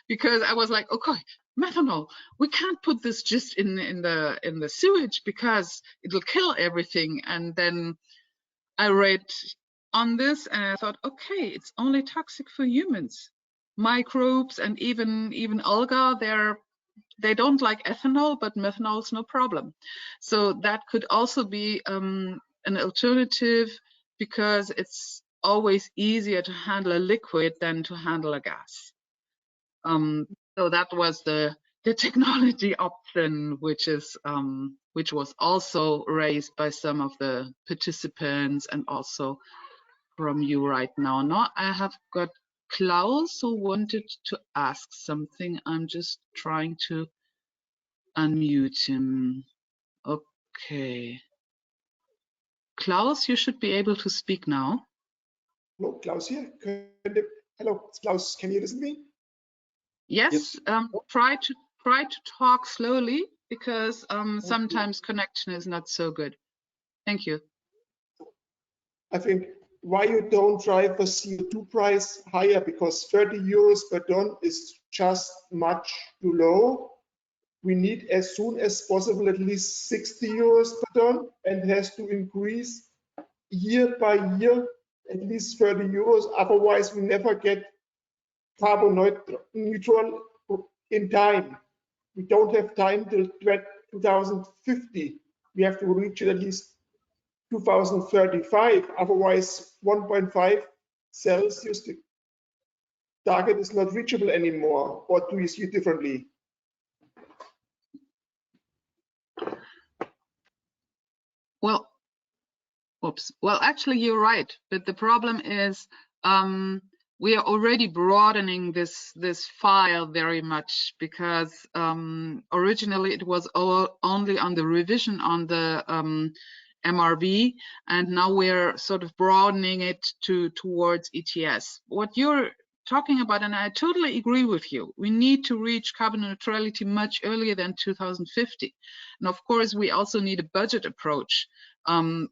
because I was like, okay, methanol, we can't put this just in the sewage because it'll kill everything. And then I read on this and I thought, okay, it's only toxic for humans. Microbes and even algae, they don't like ethanol, but methanol is no problem. So that could also be an alternative, because it's always easier to handle a liquid than to handle a gas. So that was the technology option, which was also raised by some of the participants and also from you right now. Now I have got Klaus who wanted to ask something. I'm just trying to unmute him. Okay. Klaus, you should be able to speak now. Hello, Klaus here. Hello, Klaus. Can you listen to me? Yes. Try to talk slowly, because sometimes connection is not so good. Thank you. I think why you don't drive the CO2 price higher, because 30 euros per ton is just much too low. We need as soon as possible at least 60 euros per ton, and has to increase year by year at least 30 euros. Otherwise, we never get carbon neutral in time. We don't have time till 2050. We have to reach it at least 2035. Otherwise, 1.5 Celsius, the target is not reachable anymore. Or do you see it differently? Well, well, actually, you're right. But the problem is we are already broadening this file very much, because originally it was only on the revision on the MRV, and now we're sort of broadening it towards ETS. What you're talking about, and I totally agree with you, we need to reach carbon neutrality much earlier than 2050. And of course, we also need a budget approach,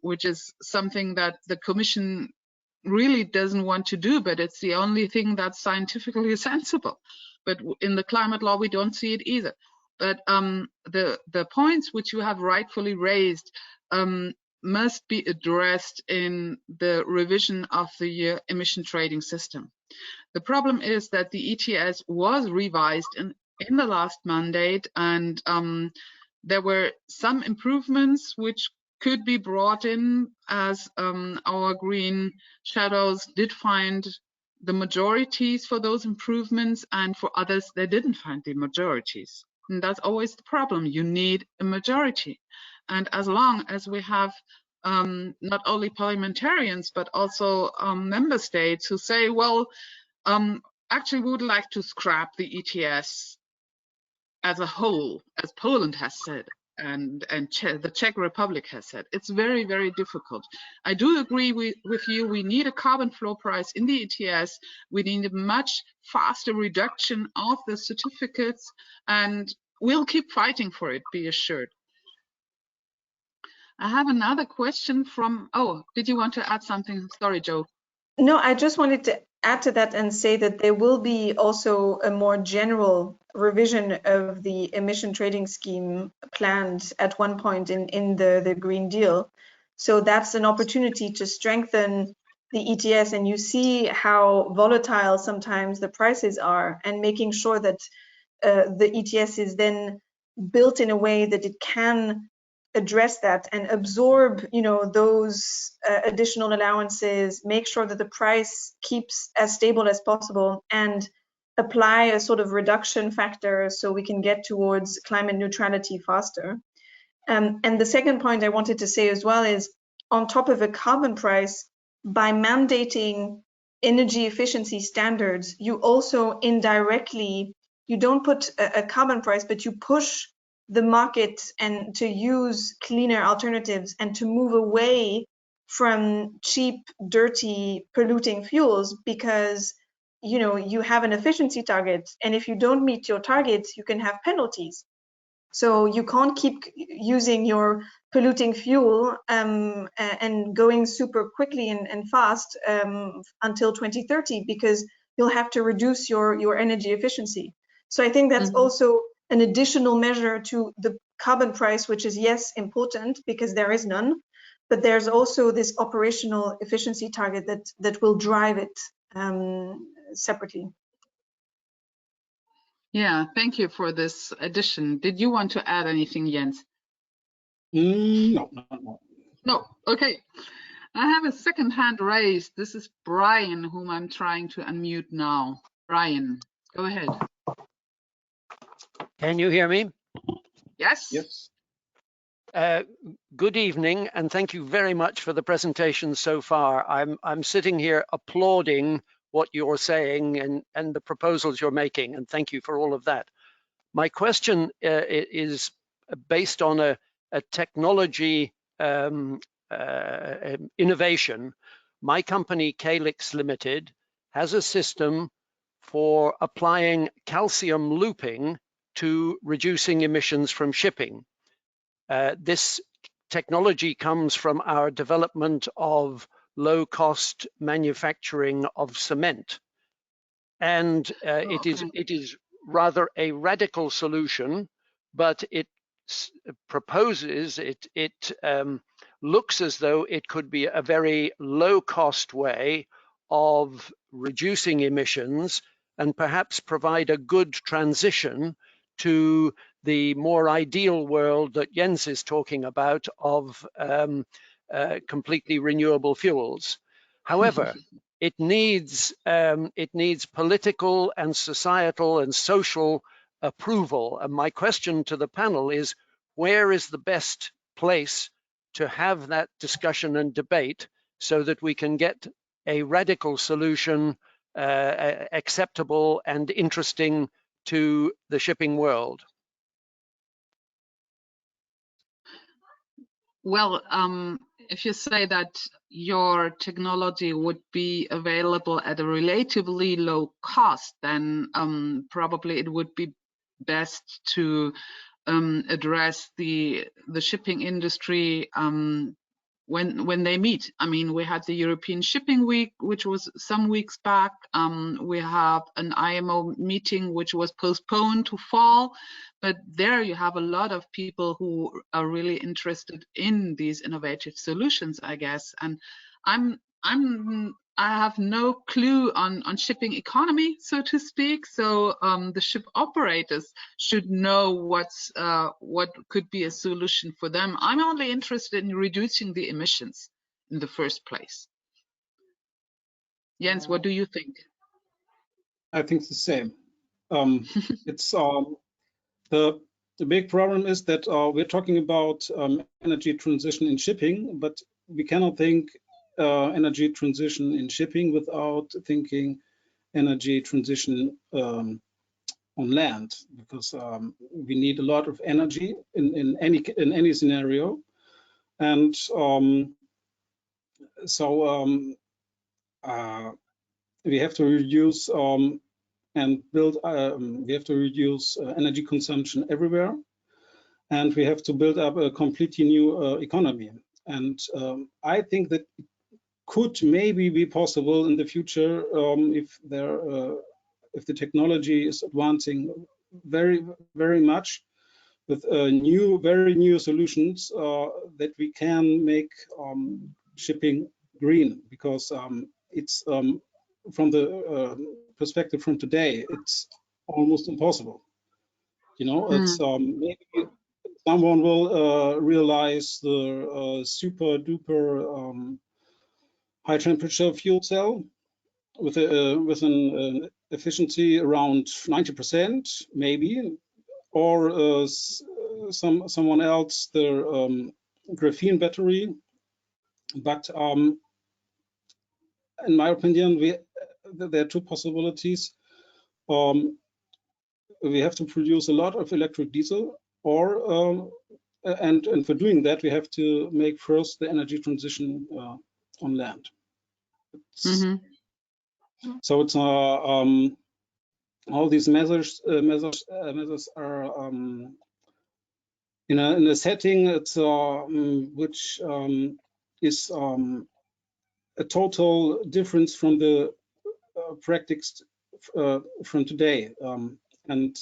which is something that the Commission really doesn't want to do, but it's the only thing that's scientifically sensible. But in the climate law, we don't see it either. But the points which you have rightfully raised, must be addressed in the revision of the emission trading system. The problem is that the ETS was revised in the last mandate, and there were some improvements which could be brought in, as our green shadows did find the majorities for those improvements, and for others they didn't find the majorities. And that's always the problem. You need a majority. And as long as we have not only parliamentarians but also member states who say, well, actually we would like to scrap the ETS as a whole, as Poland has said, and the Czech Republic has said, it's very, very difficult. I do agree with you. We need a carbon floor price in the ETS. We need a much faster reduction of the certificates, and we'll keep fighting for it, be assured. I have another question from, oh, did you want to add something? Sorry, Joe. No, I just wanted to add to that and say that there will be also a more general revision of the emission trading scheme planned at one point in the Green Deal. So that's an opportunity to strengthen the ETS, and you see how volatile sometimes the prices are, and making sure that the ETS is then built in a way that it can address that and absorb, you know, those additional allowances, make sure that the price keeps as stable as possible, and apply a sort of reduction factor so we can get towards climate neutrality faster. And the second point I wanted to say as well is, on top of a carbon price, by mandating energy efficiency standards, you also indirectly, you don't put a carbon price, but you push the market and to use cleaner alternatives and to move away from cheap, dirty, polluting fuels, because you know you have an efficiency target, and if you don't meet your targets, you can have penalties. So you can't keep using your polluting fuel and going super quickly and fast until 2030, because you'll have to reduce your energy efficiency. So I think that's also an additional measure to the carbon price, which is, yes, important because there is none, but there's also this operational efficiency target that will drive it separately. Yeah, thank you for this addition. Did you want to add anything, Jens? No. No, okay. I have a second hand raised. This is Brian, whom I'm trying to unmute now. Brian, go ahead. Can you hear me? Yes? Yes. Good evening, and thank you very much for the presentation so far. I'm sitting here applauding what you're saying and the proposals you're making, and thank you for all of that. My question is based on a technology innovation. My company, Calyx Limited, has a system for applying calcium looping to reducing emissions from shipping. This technology comes from our development of low-cost manufacturing of cement, and it is rather a radical solution, but it proposes it looks as though it could be a very low-cost way of reducing emissions and perhaps provide a good transition to the more ideal world that Jens is talking about of completely renewable fuels. However, it needs political and societal and social approval. And my question to the panel is, where is the best place to have that discussion and debate so that we can get a radical solution acceptable and interesting to the shipping world? Well, if you say that your technology would be available at a relatively low cost, then probably it would be best to address the shipping industry when they meet. I mean, we had the European Shipping Week, which was some weeks back. We have an IMO meeting which was postponed to fall, but there you have a lot of people who are really interested in these innovative solutions, I guess. And I have no clue on shipping economy, so to speak. So the ship operators should know what could be a solution for them. I'm only interested in reducing the emissions in the first place. Jens, what do you think? I think the same. It's the big problem is that we're talking about energy transition in shipping, but we cannot think energy transition in shipping without thinking energy transition on land, because we need a lot of energy in any scenario, and we have to reduce and build. We have to reduce energy consumption everywhere, and we have to build up a completely new economy. And I think that it could maybe be possible in the future if the technology is advancing very much with very new solutions that we can make shipping green, because it's from the perspective from today, it's almost impossible. You know, it's maybe someone will realize the super duper high temperature fuel cell with an efficiency around 90%, maybe, or someone else the graphene battery. But in my opinion, there are two possibilities. We have to produce a lot of electric diesel, or and for doing that, we have to make first the energy transition on land. So it's all these measures are in a setting it's which is a total difference from the practice from today, and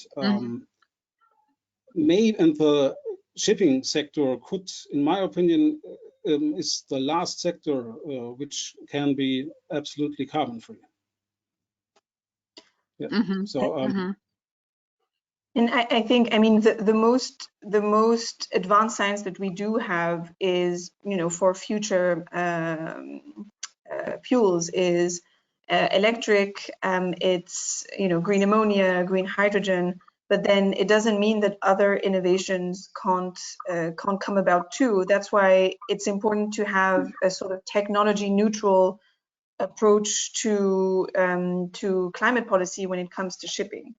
maybe in the shipping sector could, in my opinion, is the last sector which can be absolutely carbon free. Yeah. And I think, I mean, the most advanced science that we do have is, you know, for future fuels is electric. It's, you know, green ammonia, green hydrogen. But then it doesn't mean that other innovations can't come about too. That's why it's important to have a sort of technology neutral approach to climate policy when it comes to shipping.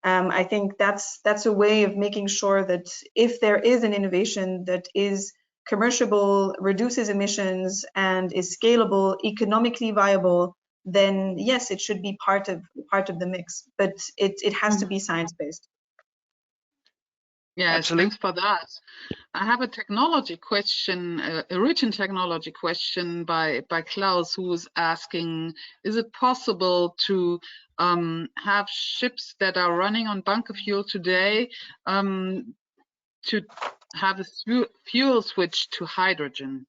I think that's a way of making sure that if there is an innovation that is commerciable, reduces emissions, and is scalable, economically viable, then yes, it should be part of the mix. But it has to be science-based. Yes, Absolutely. thanks for that. I have a technology question, a written technology question by Klaus, who is asking, is it possible to have ships that are running on bunker fuel today to have a fuel switch to hydrogen?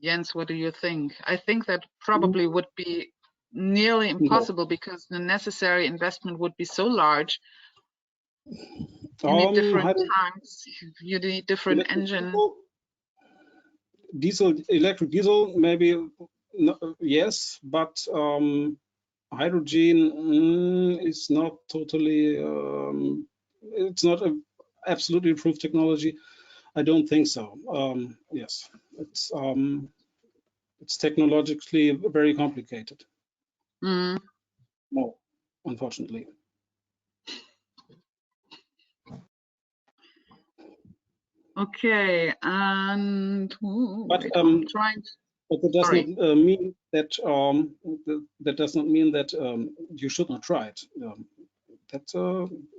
Jens, what do you think? I think that probably would be nearly impossible because the necessary investment would be so large. You need different tanks, you need different engine. Electric diesel, maybe yes, but hydrogen is not totally, it's not an absolutely approved technology. I don't think so. Yes, it's technologically very complicated. No, unfortunately. Okay, and but I'm trying to. But that does not mean that that does not mean that you should not try it.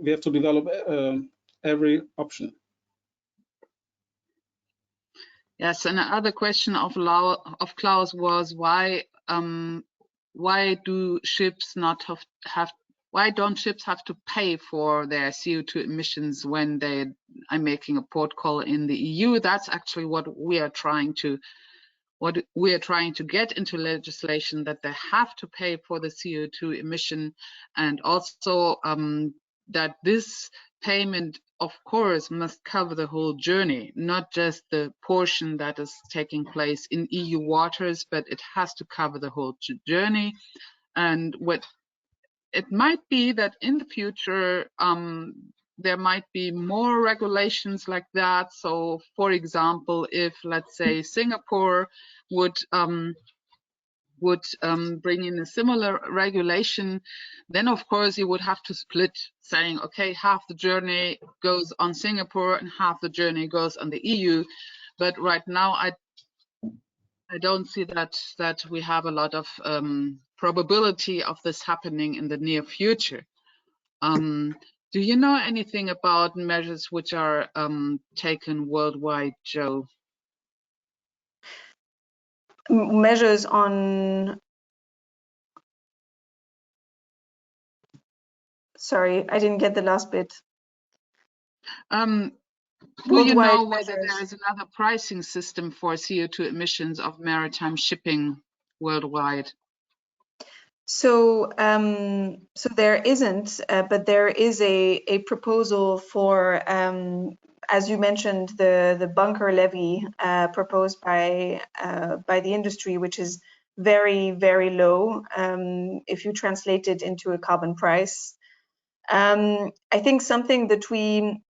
We have to develop every option. Yes, and another question of Klaus was why do ships not have why don't ships have to pay for their CO2 emissions when they are making a port call in the EU? That's actually what we are trying to get into legislation, that they have to pay for the CO2 emission, and also that this payment, of course, must cover the whole journey, not just the portion that is taking place in EU waters, but it has to cover the whole journey. And what it might be that in the future there might be more regulations like that. So, for example, if, let's say, Singapore would bring in a similar regulation, then of course you would have to split, saying, okay, half the journey goes on Singapore and half the journey goes on the EU. But right now, I don't see that we have a lot of probability of this happening in the near future. Do you know anything about measures which are taken worldwide, Joe? Measures on, sorry, I didn't get the last bit. Do you know whether measures. there is another pricing system for CO2 emissions of maritime shipping worldwide? So, so there isn't, but there is a proposal for, as you mentioned, the bunker levy proposed by the industry, which is very, very low if you translate it into a carbon price. I think something that we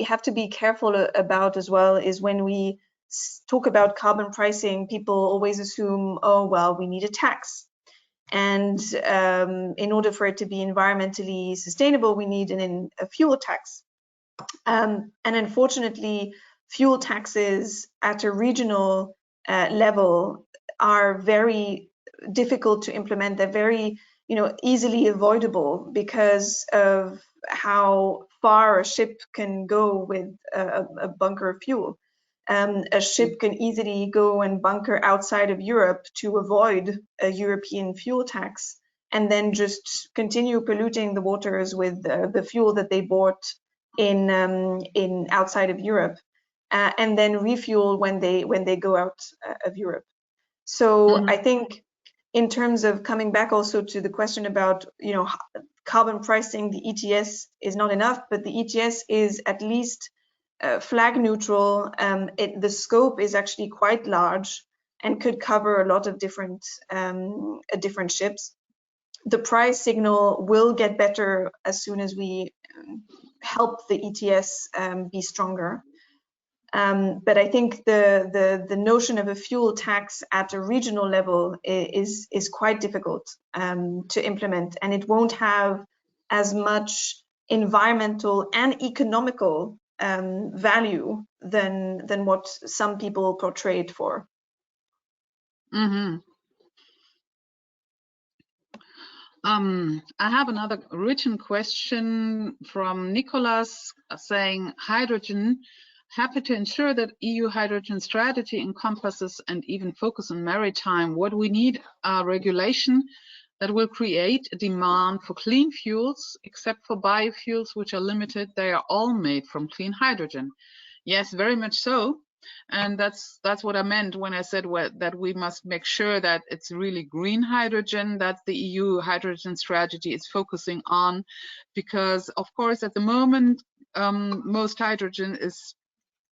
have to be careful about as well is when we talk about carbon pricing, people always assume, oh, well, we need a tax. And in order for it to be environmentally sustainable, we need a fuel tax. And unfortunately, fuel taxes at a regional level are very difficult to implement. They're very, easily avoidable because of how far a ship can go with a bunker of fuel. A ship can easily go and bunker outside of Europe to avoid a European fuel tax, and then just continue polluting the waters with the fuel that they bought in outside of Europe, and then refuel when they go out of Europe. So I think, in terms of coming back also to the question about carbon pricing, the ETS is not enough, but the ETS is at least flag neutral. The scope is actually quite large and could cover a lot of different ships. The price signal will get better as soon as we help the ETS be stronger. But I think the notion of a fuel tax at a regional level is quite difficult to implement, and it won't have as much environmental and economical value than what some people portray it for. Mm-hmm. I have another written question from Nicholas saying, hydrogen, happy to ensure that EU hydrogen strategy encompasses and even focus on maritime. What we need are regulation that will create a demand for clean fuels, except for biofuels, which are limited. They are all made from clean hydrogen. Yes, very much so. And that's what I meant when I said that we must make sure that it's really green hydrogen that the EU hydrogen strategy is focusing on, because of course at the moment most hydrogen is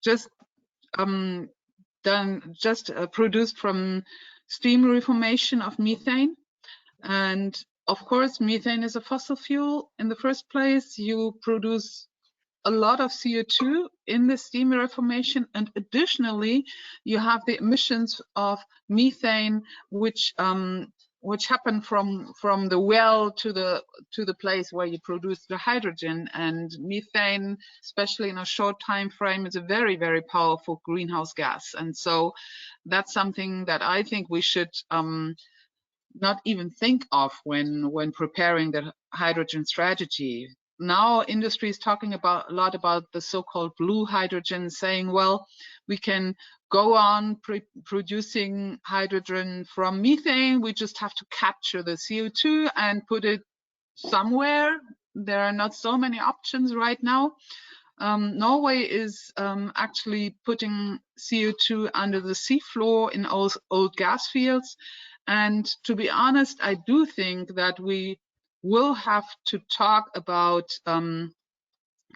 just produced from steam reformation of methane, and of course methane is a fossil fuel in the first place. You produce a lot of CO2 in the steam reformation, and additionally you have the emissions of methane which happen from the well to the place where you produce the hydrogen. And methane, especially in a short time frame, is a very, very powerful greenhouse gas. And so that's something that I think we should not even think of when preparing the hydrogen strategy. Now industry is talking a lot about the so-called blue hydrogen, saying, well, we can go on producing hydrogen from methane. We just have to capture the CO2 and put it somewhere. There are not so many options right now. Norway is actually putting CO2 under the seafloor in old gas fields. And to be honest, I do think that we will have to talk about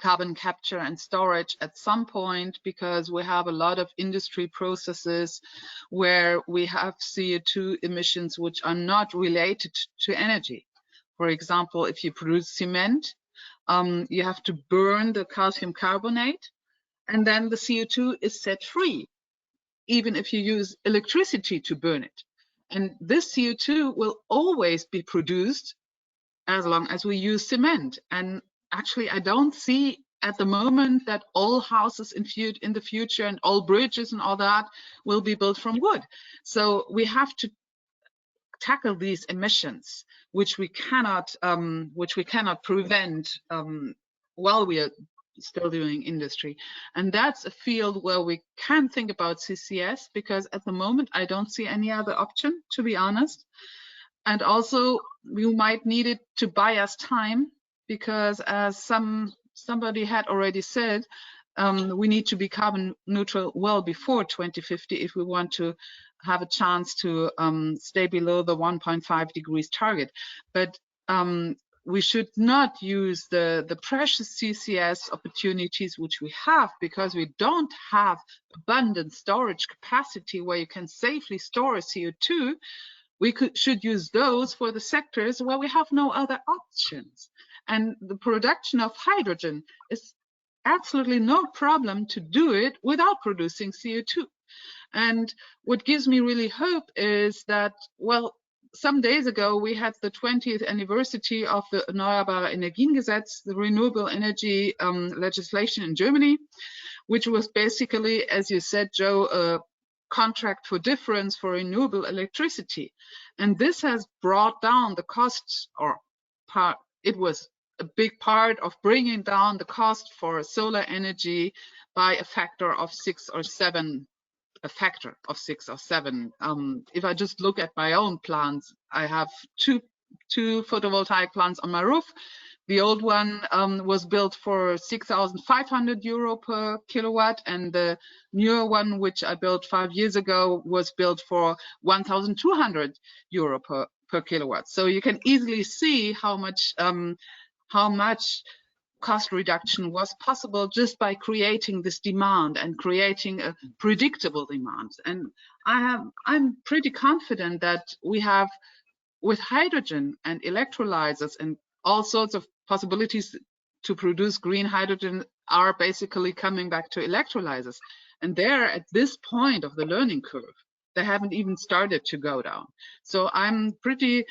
carbon capture and storage at some point, because we have a lot of industry processes where we have CO2 emissions which are not related to energy. For example, if you produce cement, you have to burn the calcium carbonate, and then the CO2 is set free, even if you use electricity to burn it. And this CO2 will always be produced as long as we use cement. And actually, I don't see at the moment that all houses in the future and all bridges and all that will be built from wood. So we have to tackle these emissions, which we cannot prevent while we are still doing industry. And that's a field where we can think about CCS, because at the moment I don't see any other option, to be honest. And also we might need it to buy us time, because as somebody had already said, we need to be carbon neutral well before 2050 if we want to have a chance to stay below the 1.5 degrees target. But we should not use the precious CCS opportunities which we have, because we don't have abundant storage capacity where you can safely store CO2. We should use those for the sectors where we have no other options. And the production of hydrogen is absolutely no problem to do it without producing CO2. And what gives me really hope is that, well, some days ago we had the 20th anniversary of the Erneuerbare Energiengesetz, the renewable energy legislation in Germany, which was basically, as you said, Joe, a contract for difference for renewable electricity. And this has brought down the costs, or it was a big part of bringing down the cost for solar energy by a factor of 6 or 7. A factor of 6 or 7. If I just look at my own plants, I have two photovoltaic plants on my roof. The old one was built for 6,500 euro per kilowatt, and the newer one, which I built 5 years ago, was built for 1,200 euro per kilowatt. So you can easily see how much cost reduction was possible just by creating this demand and creating a predictable demand. And I'm pretty confident that we have, with hydrogen and electrolyzers and all sorts of possibilities to produce green hydrogen, are basically coming back to electrolyzers. And they're at this point of the learning curve. They haven't even started to go down. So I'm pretty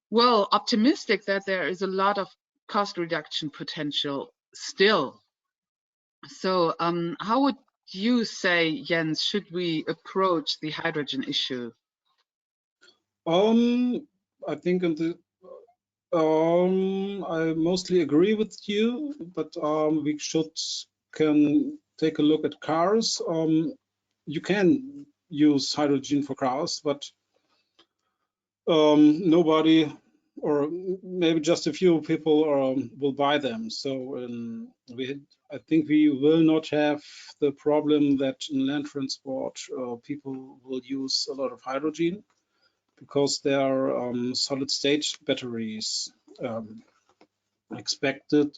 well optimistic that there is a lot of cost reduction potential still. So how would you say, Jens, should we approach the hydrogen issue? I think I mostly agree with you, but we can take a look at cars. You can use hydrogen for cars, but nobody, or maybe just a few people will buy them. So I think we will not have the problem that in land transport people will use a lot of hydrogen, because there are solid state batteries expected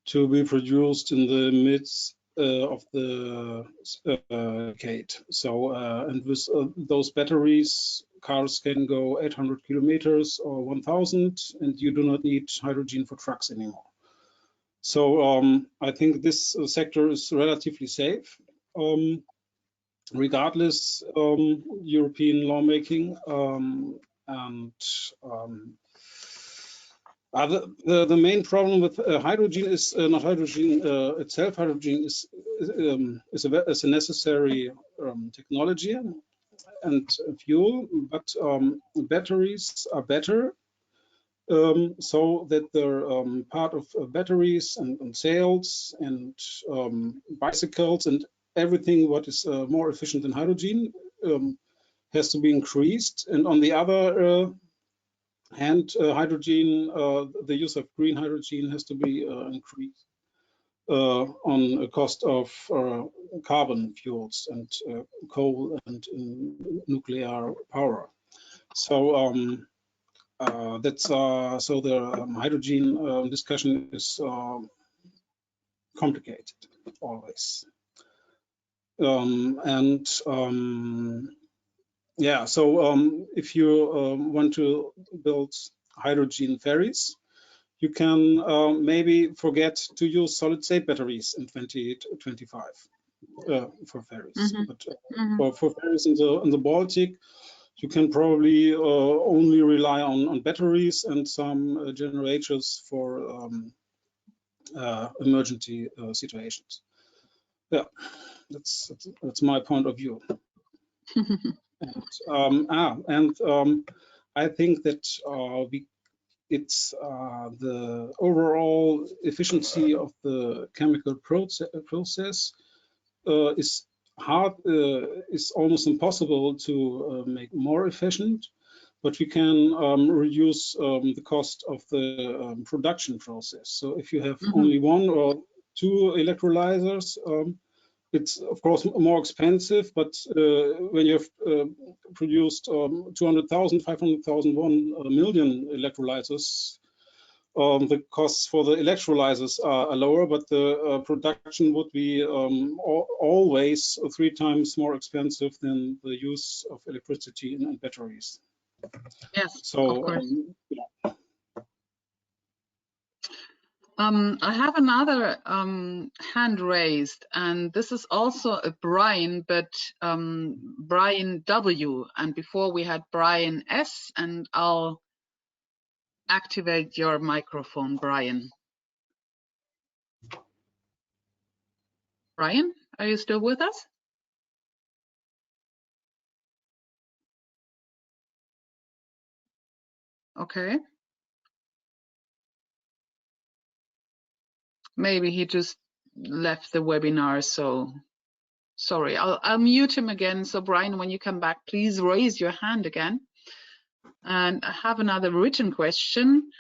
to be produced in the midst of the decade. So and with those batteries, cars can go 800 kilometers or 1,000, and you do not need hydrogen for trucks anymore. So I think this sector is relatively safe, regardless European lawmaking. The main problem with hydrogen is not hydrogen itself. Hydrogen is a necessary technology and fuel, but batteries are better, so that they're part of batteries and sails and bicycles and everything what is more efficient than hydrogen has to be increased, and on the other hand, hydrogen, the use of green hydrogen has to be increased on a cost of carbon fuels and coal and nuclear power. So that's so the hydrogen discussion is complicated always. Yeah, so if you want to build hydrogen ferries, you can maybe forget to use solid-state batteries in 2025 for ferries. But for ferries in the Baltic, you can probably only rely on batteries and some generators for emergency situations. Yeah, that's my point of view. And I think that it's the overall efficiency of the chemical process is almost impossible to make more efficient, but we can reduce the cost of the production process. So if you have only one or two electrolyzers, it's of course more expensive, but when you have produced 200,000, 500,000, 1 million electrolyzers, the costs for the electrolyzers are lower, but the production would be always 3 times more expensive than the use of electricity in batteries. Yes, so of course. Yeah. I have another hand raised, and this is also a Brian, but Brian W. And before we had Brian S. And I'll activate your microphone, Brian. Brian, are you still with us? Okay. Maybe he just left the webinar, so sorry. I'll mute him again. So Brian, when you come back, please raise your hand again. And I have another written question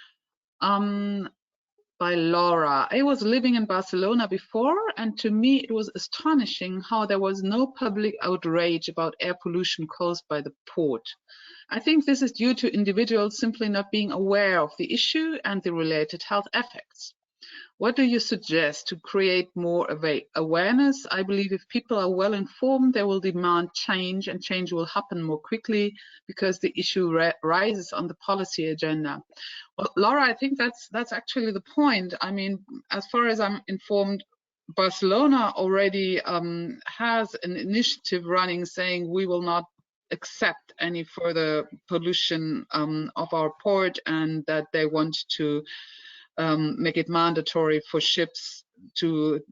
by Laura. I was living in Barcelona before, and to me it was astonishing how there was no public outrage about air pollution caused by the port. I think this is due to individuals simply not being aware of the issue and the related health effects. What do you suggest to create more awareness? I believe if people are well informed, they will demand change, and change will happen more quickly because the issue rises on the policy agenda. Well, Laura, I think that's actually the point. I mean, as far as I'm informed, Barcelona already has an initiative running saying we will not accept any further pollution of our port, and that they want to make it mandatory for ships to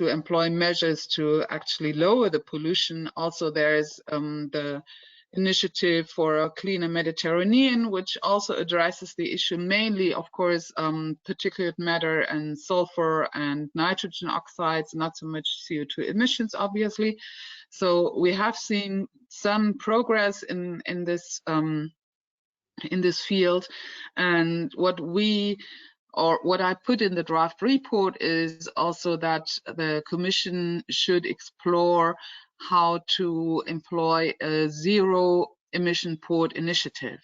employ measures to actually lower the pollution. Also, there's the initiative for a cleaner Mediterranean, which also addresses the issue mainly, of course, particulate matter and sulfur and nitrogen oxides, not so much CO2 emissions, obviously. So we have seen some progress in this field, and what I put in the draft report is also that the Commission should explore how to employ a zero emission port initiative.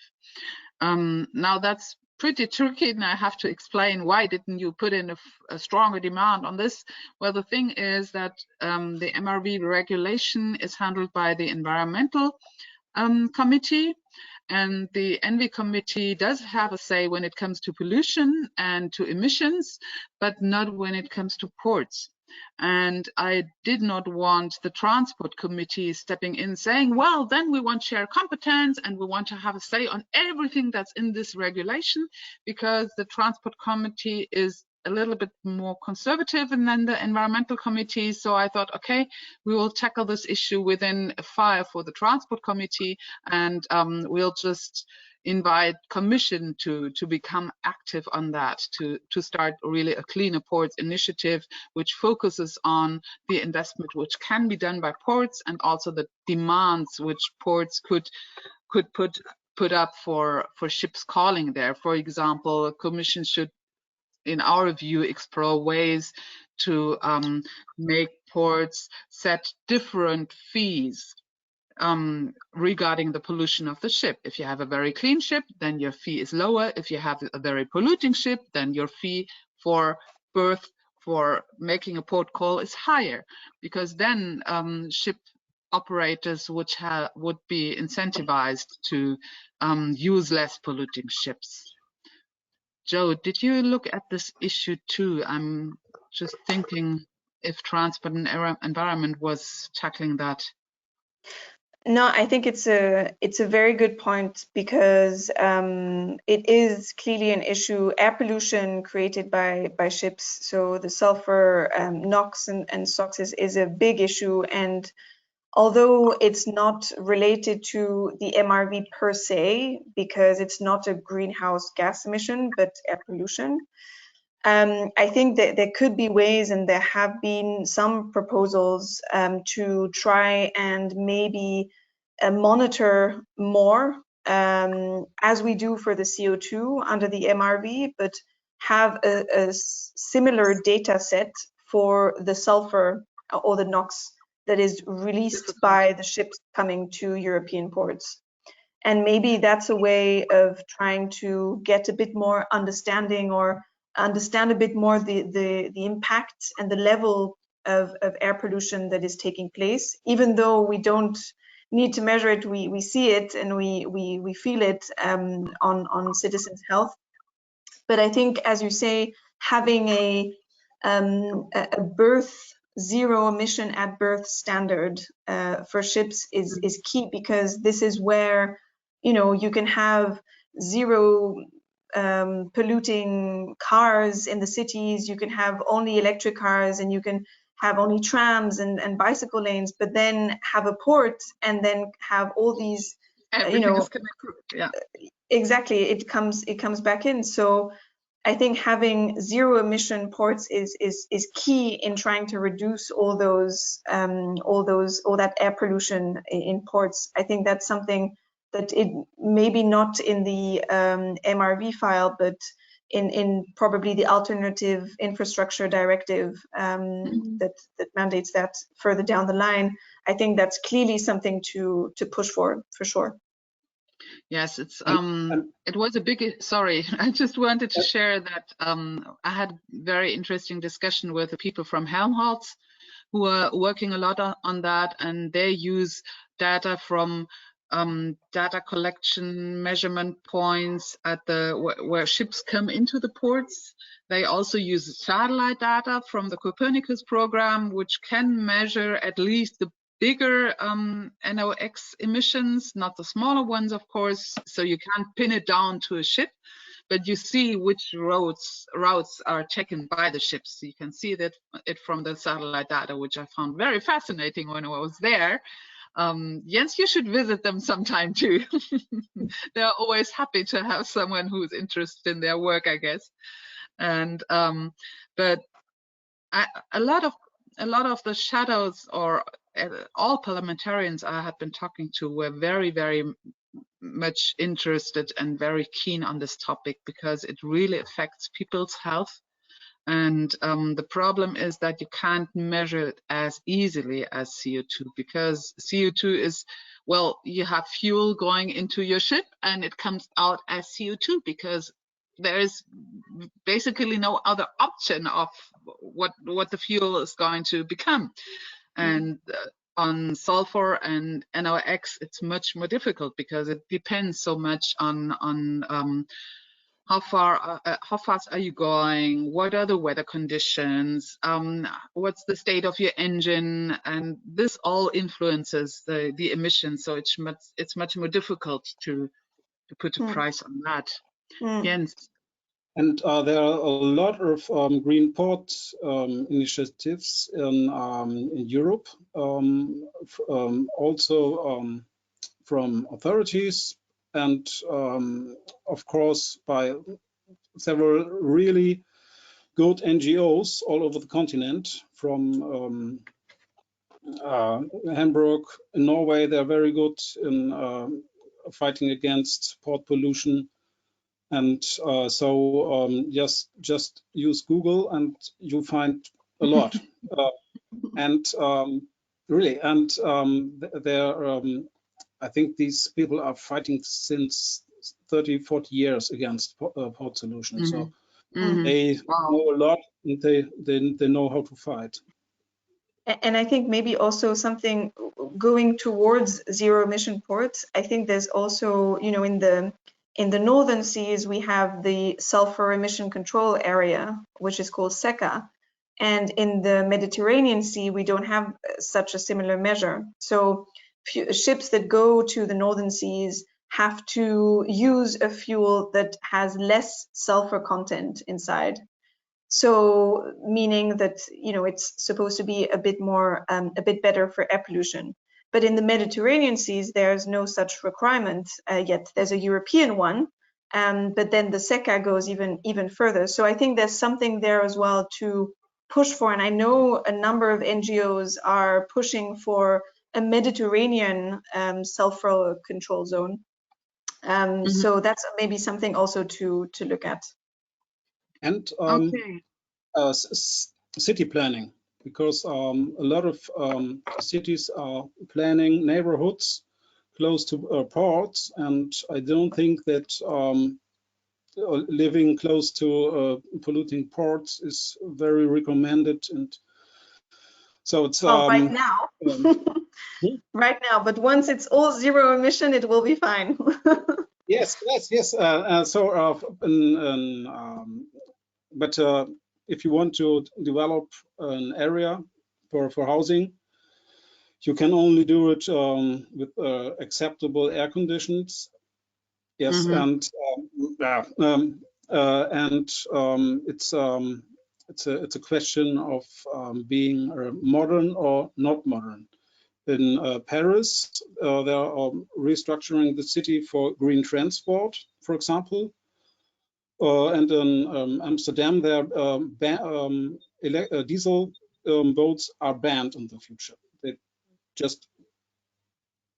Now that's pretty tricky, and I have to explain why didn't you put in a stronger demand on this? Well, the thing is that the MRV regulation is handled by the Environmental Committee, and the ENVI committee does have a say when it comes to pollution and to emissions, but not when it comes to ports. And I did not want the transport committee stepping in saying, well, then we want shared competence and we want to have a say on everything that's in this regulation, because the transport committee is a little bit more conservative than the environmental committee. So I thought, okay, we will tackle this issue within a file for the transport committee, and we'll just invite Commission to become active on that, to start really a cleaner ports initiative, which focuses on the investment which can be done by ports and also the demands which ports could put up for ships calling there. For example, a Commission should, in our view, explore ways to make ports set different fees regarding the pollution of the ship. If you have a very clean ship, then your fee is lower. If you have a very polluting ship, then your fee for making a port call is higher, because then ship operators would be incentivized to use less polluting ships. Joe, did you look at this issue too? I'm just thinking if Transport and Environment was tackling that. No, I think it's a very good point, because it is clearly an issue. Air pollution created by ships, so the sulfur, NOx and SOx is a big issue. And although it's not related to the MRV per se, because it's not a greenhouse gas emission, but air pollution, I think that there could be ways, and there have been some proposals to try and maybe monitor more, as we do for the CO2 under the MRV, but have a similar data set for the sulfur or the NOx that is released by the ships coming to European ports. And maybe that's a way of trying to get a bit more understanding, or understand a bit more the impact and the level of air pollution that is taking place. Even though we don't need to measure it, we see it and we feel it on citizens' health. But I think, as you say, having a zero emission at birth standard for ships is key, because this is where, you know, you can have zero polluting cars in the cities, you can have only electric cars, and you can have only trams and bicycle lanes, but then have a port and then have all these, you know, yeah, exactly, it comes back in. So I think having zero emission ports is key in trying to reduce all that air pollution in ports. I think that's something that it maybe not in the MRV file, but in probably the alternative infrastructure directive that mandates that further down the line. I think that's clearly something to push for sure. Yes, it's it was a big, sorry, I just wanted to share that I had very interesting discussion with the people from Helmholtz who are working a lot on that, and they use data from data collection measurement points at where ships come into the ports. They also use satellite data from the Copernicus program, which can measure at least the bigger NOx emissions, not the smaller ones, of course, so you can't pin it down to a ship, but you see which routes are taken by the ships. You can see that it from the satellite data, which I found very fascinating when I was there. Jens, you should visit them sometime too. They're always happy to have someone who's interested in their work, I guess. And but a lot of the shadows, or all parliamentarians I had been talking to, were very, very much interested and very keen on this topic, because it really affects people's health. And the problem is that you can't measure it as easily as CO2, because CO2 is, well, you have fuel going into your ship and it comes out as CO2, because there is basically no other option of what the fuel is going to become. And on sulfur and NOx, it's much more difficult, because it depends so much on how fast are you going, what are the weather conditions, what's the state of your engine, and this all influences the emissions. So it's much more difficult to put a price on that. Jens. And there are a lot of green port initiatives in Europe, also from authorities, and of course by several really good NGOs all over the continent, from Hamburg in Norway. They're very good in fighting against port pollution. And just use Google and you find a lot. Really, and I think these people are fighting since 30, 40 years against port pollution. So they know a lot, and they know how to fight. And I think maybe also something going towards zero emission ports. I think there's also, you know, in the northern seas, we have the sulfur emission control area, which is called SECA. And in the Mediterranean Sea, we don't have such a similar measure. So ships that go to the northern seas have to use a fuel that has less sulfur content inside. So meaning that, you know, it's supposed to be a bit more, a bit better for air pollution. But in the Mediterranean seas, there's no such requirement yet. There's a European one, but then the SECA goes even further. So I think there's something there as well to push for. And I know a number of NGOs are pushing for a Mediterranean sulfur control zone. So that's maybe something also to look at. And city planning, because a lot of cities are planning neighborhoods close to ports, and I don't think that living close to polluting ports is very recommended. And so it's right now. Right now, but once it's all zero emission, it will be fine. Yes. But if you want to develop an area for housing, you can only do it with acceptable air conditions. Yes, and it's a question of being modern or not modern. In Paris, they are restructuring the city for green transport, for example. And in Amsterdam, their diesel boats are banned in the future. They just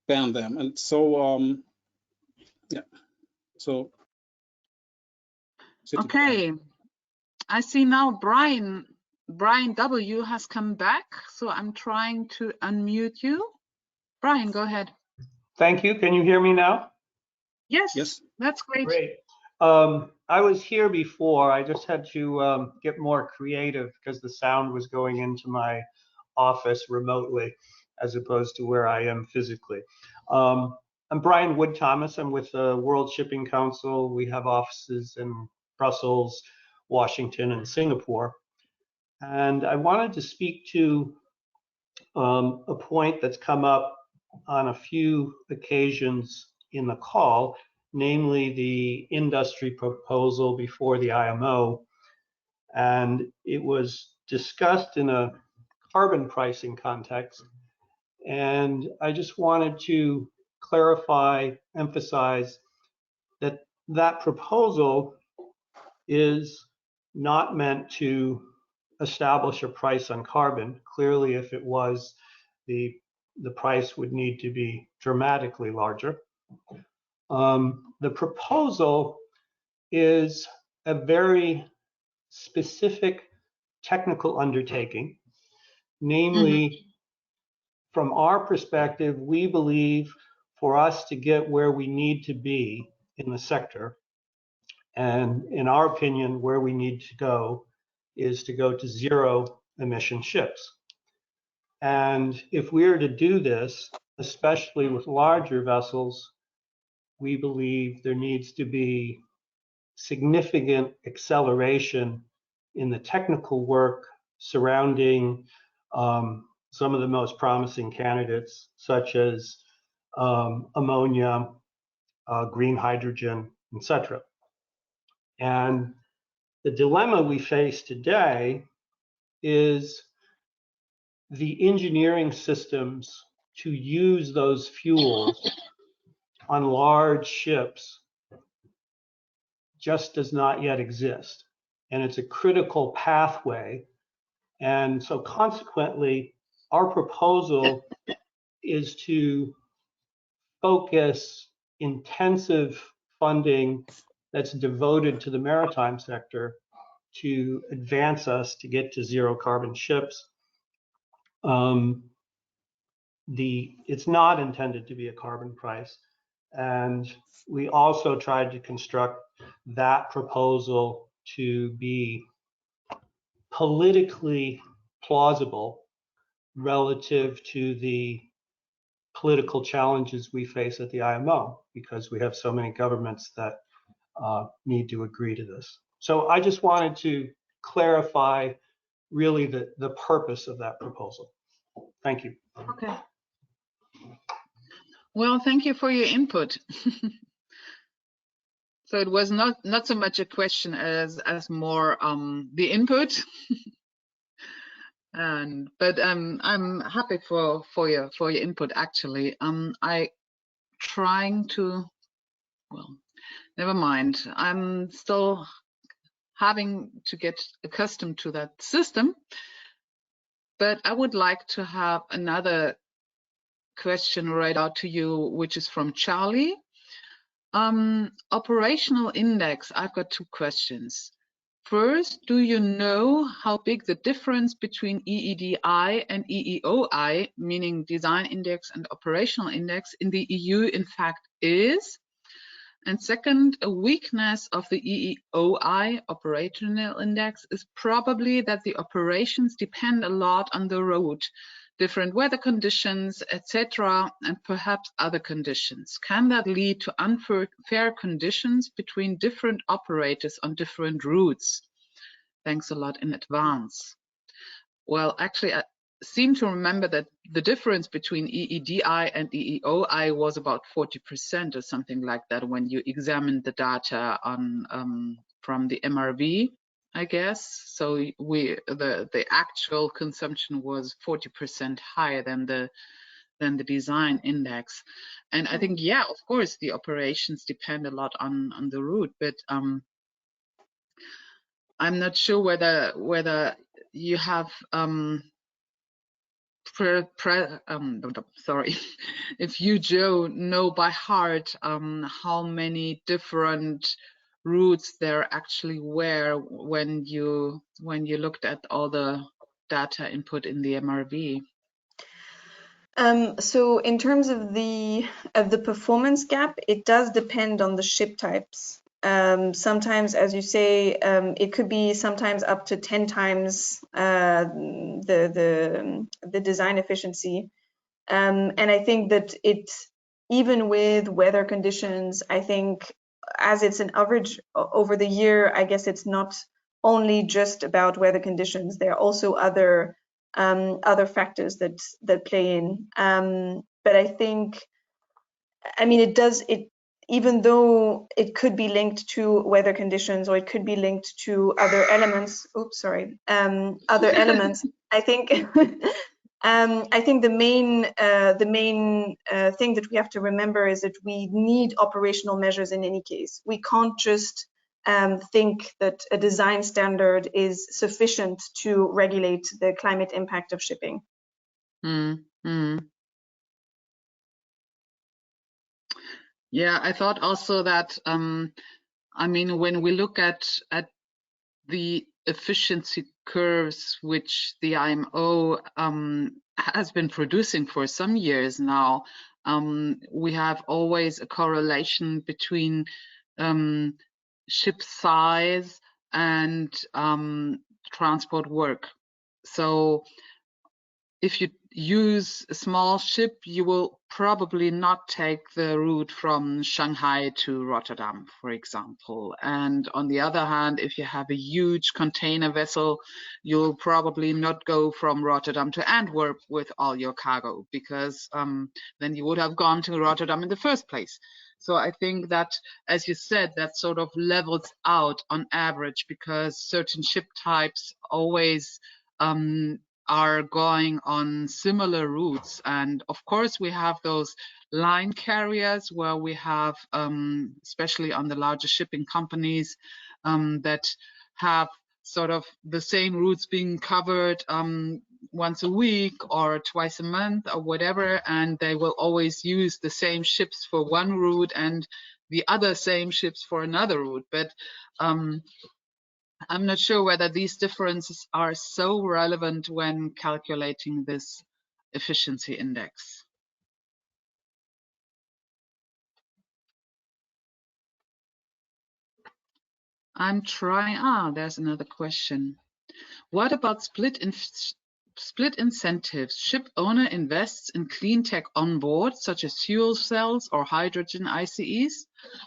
ban them, and so yeah. So okay, I see now Brian W has come back, so I'm trying to unmute you. Brian, go ahead. Thank you. Can you hear me now? Yes. That's great. Great. I was here before. I just had to get more creative because the sound was going into my office remotely as opposed to where I am physically. I'm Brian Wood Thomas. I'm with the World Shipping Council. We have offices in Brussels, Washington, and Singapore. And I wanted to speak to a point that's come up on a few occasions in the call, namely the industry proposal before the IMO. And it was discussed in a carbon pricing context. And I just wanted to clarify, emphasize that that proposal is not meant to establish a price on carbon. Clearly, if it was, the price would need to be dramatically larger. The proposal is a very specific technical undertaking. Namely, from our perspective, we believe for us to get where we need to be in the sector, and in our opinion, where we need to go is to go to zero emission ships. And if we are to do this, especially with larger vessels, we believe there needs to be significant acceleration in the technical work surrounding some of the most promising candidates, such as ammonia, green hydrogen, etc. And the dilemma we face today is the engineering systems to use those fuels on large ships just does not yet exist. And it's a critical pathway. And so consequently, our proposal is to focus intensive funding that's devoted to the maritime sector to advance us to get to zero carbon ships. It's not intended to be a carbon price. And we also tried to construct that proposal to be politically plausible relative to the political challenges we face at the IMO, because we have so many governments that need to agree to this. So I just wanted to clarify really the purpose of that proposal. Thank you. Okay. Well, thank you for your input. So it was not so much a question as more the input. But I'm happy for your input actually. I trying to, well, never mind. I'm still having to get accustomed to that system. But I would like to have another question right out to you, which is from Charlie. Operational index, I've got two questions. First, do you know how big the difference between EEDI and EEOI, meaning design index and operational index, in the EU in fact is? And second, a weakness of the EEOI operational index is probably that the operations depend a lot on the road, different weather conditions, etc., and perhaps other conditions. Can that lead to unfair conditions between different operators on different routes? Thanks a lot in advance. Well, actually, I seem to remember that the difference between EEDI and EEOI was about 40% or something like that when you examined the data on from the MRV, I guess. So the actual consumption was 40% higher than the design index. And I think, yeah, of course, the operations depend a lot on the route, but I'm not sure whether you have sorry, if you, Joe, know by heart how many different routes there actually were when you looked at all the data input in the MRV. So in terms of the performance gap, it does depend on the ship types. Sometimes, as you say, it could be sometimes up to 10 times the design efficiency. And I think that even with weather conditions, I think as it's an average over the year, I guess it's not only just about weather conditions. There are also other factors that play in. But I think, I mean, even though it could be linked to weather conditions or it could be linked to other elements. Oops, sorry. Other elements. I think. I think the main thing that we have to remember is that we need operational measures in any case. We can't just think that a design standard is sufficient to regulate the climate impact of shipping. Yeah, I thought also that, I mean, when we look at the efficiency curves which the IMO has been producing for some years now, we have always a correlation between ship size and transport work. So if you use a small ship, you will probably not take the route from Shanghai to Rotterdam, for example. And on the other hand, if you have a huge container vessel, you'll probably not go from Rotterdam to Antwerp with all your cargo, because then you would have gone to Rotterdam in the first place. So I think that, as you said, that sort of levels out on average, because certain ship types always are going on similar routes. And of course, we have those line carriers where we have, especially on the larger shipping companies, that have sort of the same routes being covered once a week or twice a month or whatever, and they will always use the same ships for one route and the other same ships for another route. But I'm not sure whether these differences are so relevant when calculating this efficiency index. I'm trying, there's another question. What about split incentives? Ship owner invests in clean tech on board, such as fuel cells or hydrogen ICEs.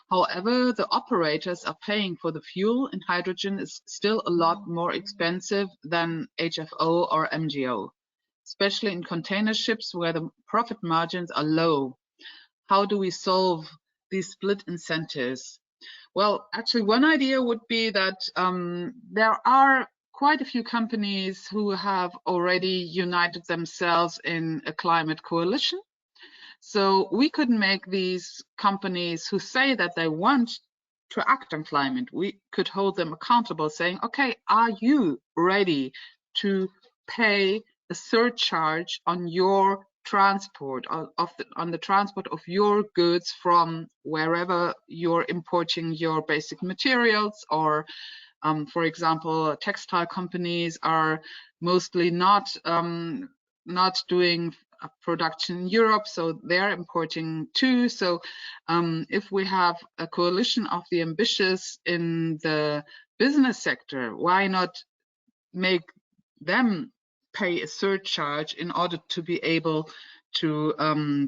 However, the operators are paying for the fuel, and hydrogen is still a lot more expensive than HFO or MGO, especially in container ships where the profit margins are low. How do we solve these split incentives? Well, actually, one idea would be that there are quite a few companies who have already united themselves in a climate coalition. So we could make these companies who say that they want to act on climate, we could hold them accountable, saying, okay, are you ready to pay a surcharge on your transport on the transport of your goods from wherever you're importing your basic materials? Or for example, textile companies are mostly not doing production in Europe, so they're importing too. So if we have a coalition of the ambitious in the business sector, why not make them pay a surcharge in order to be able to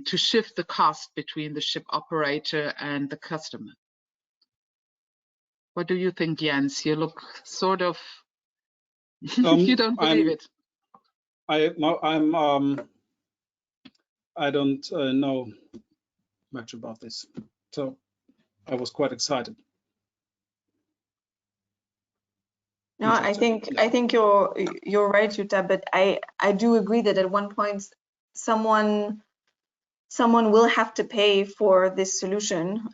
shift the cost between the ship operator and the customer? What do you think, Jens? You look sort of you don't believe it. I don't know much about this, so I was quite excited. No, I think you're right, Jutta, but I do agree that at one point someone will have to pay for this solution.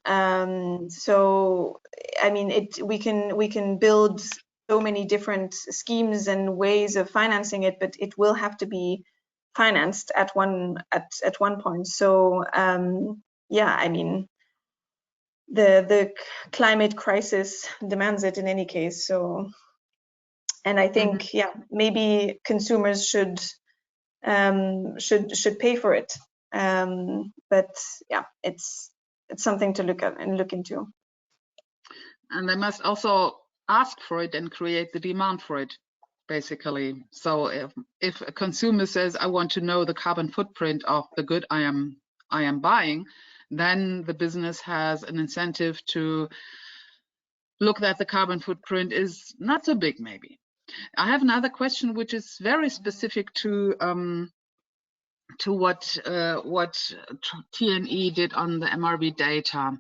So I mean, we can build so many different schemes and ways of financing it, but it will have to be financed at one point. So yeah, I mean, the climate crisis demands it in any case. So, and I think yeah, maybe consumers should pay for it. But yeah, it's something to look at and look into. And they must also ask for it and create the demand for it, basically. So if a consumer says, I want to know the carbon footprint of the good I am buying, then the business has an incentive to look that the carbon footprint is not so big, maybe. I have another question, which is very specific to what T&E did on the MRV data.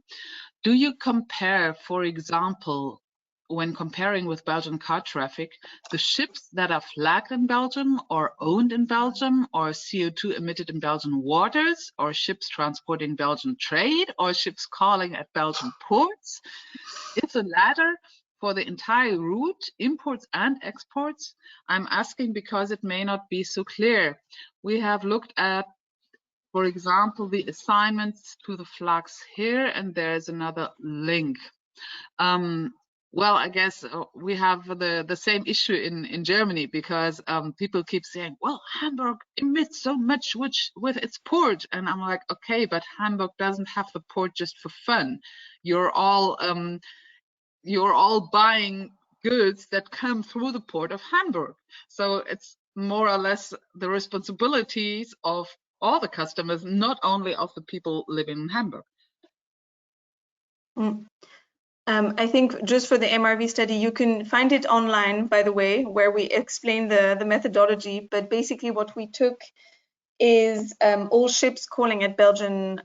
Do you compare, for example, when comparing with Belgian car traffic, the ships that are flagged in Belgium or owned in Belgium, or CO2 emitted in Belgian waters, or ships transporting Belgian trade, or ships calling at Belgian ports? If the latter, for the entire route, imports and exports? I'm asking because it may not be so clear. We have looked at, for example, the assignments to the flags here, and there's another link. Well, I guess we have the same issue in Germany, because people keep saying, well, Hamburg emits so much with its port. And I'm like, okay, but Hamburg doesn't have the port just for fun. You're all buying goods that come through the port of Hamburg. So it's more or less the responsibilities of all the customers, not only of the people living in Hamburg. I think just for the MRV study, you can find it online, by the way, where we explain the methodology. But basically what we took is all ships calling at Belgian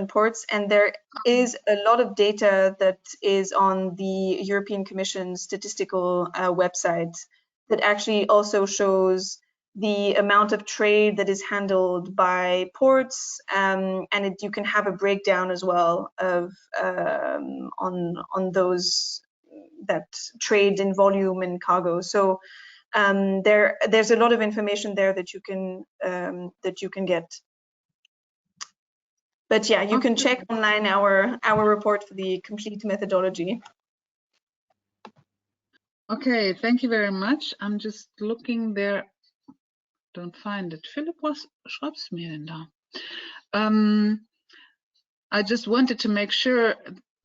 ports, and there is a lot of data that is on the European Commission statistical website that actually also shows the amount of trade that is handled by ports, and you can have a breakdown as well of on those that trade in volume and cargo. So there's a lot of information there that you can get. But yeah, you can check online our report for the complete methodology. Okay, thank you very much. I'm just looking there. Don't find it. Philipp, was schreib's mir denn da? I just wanted to make sure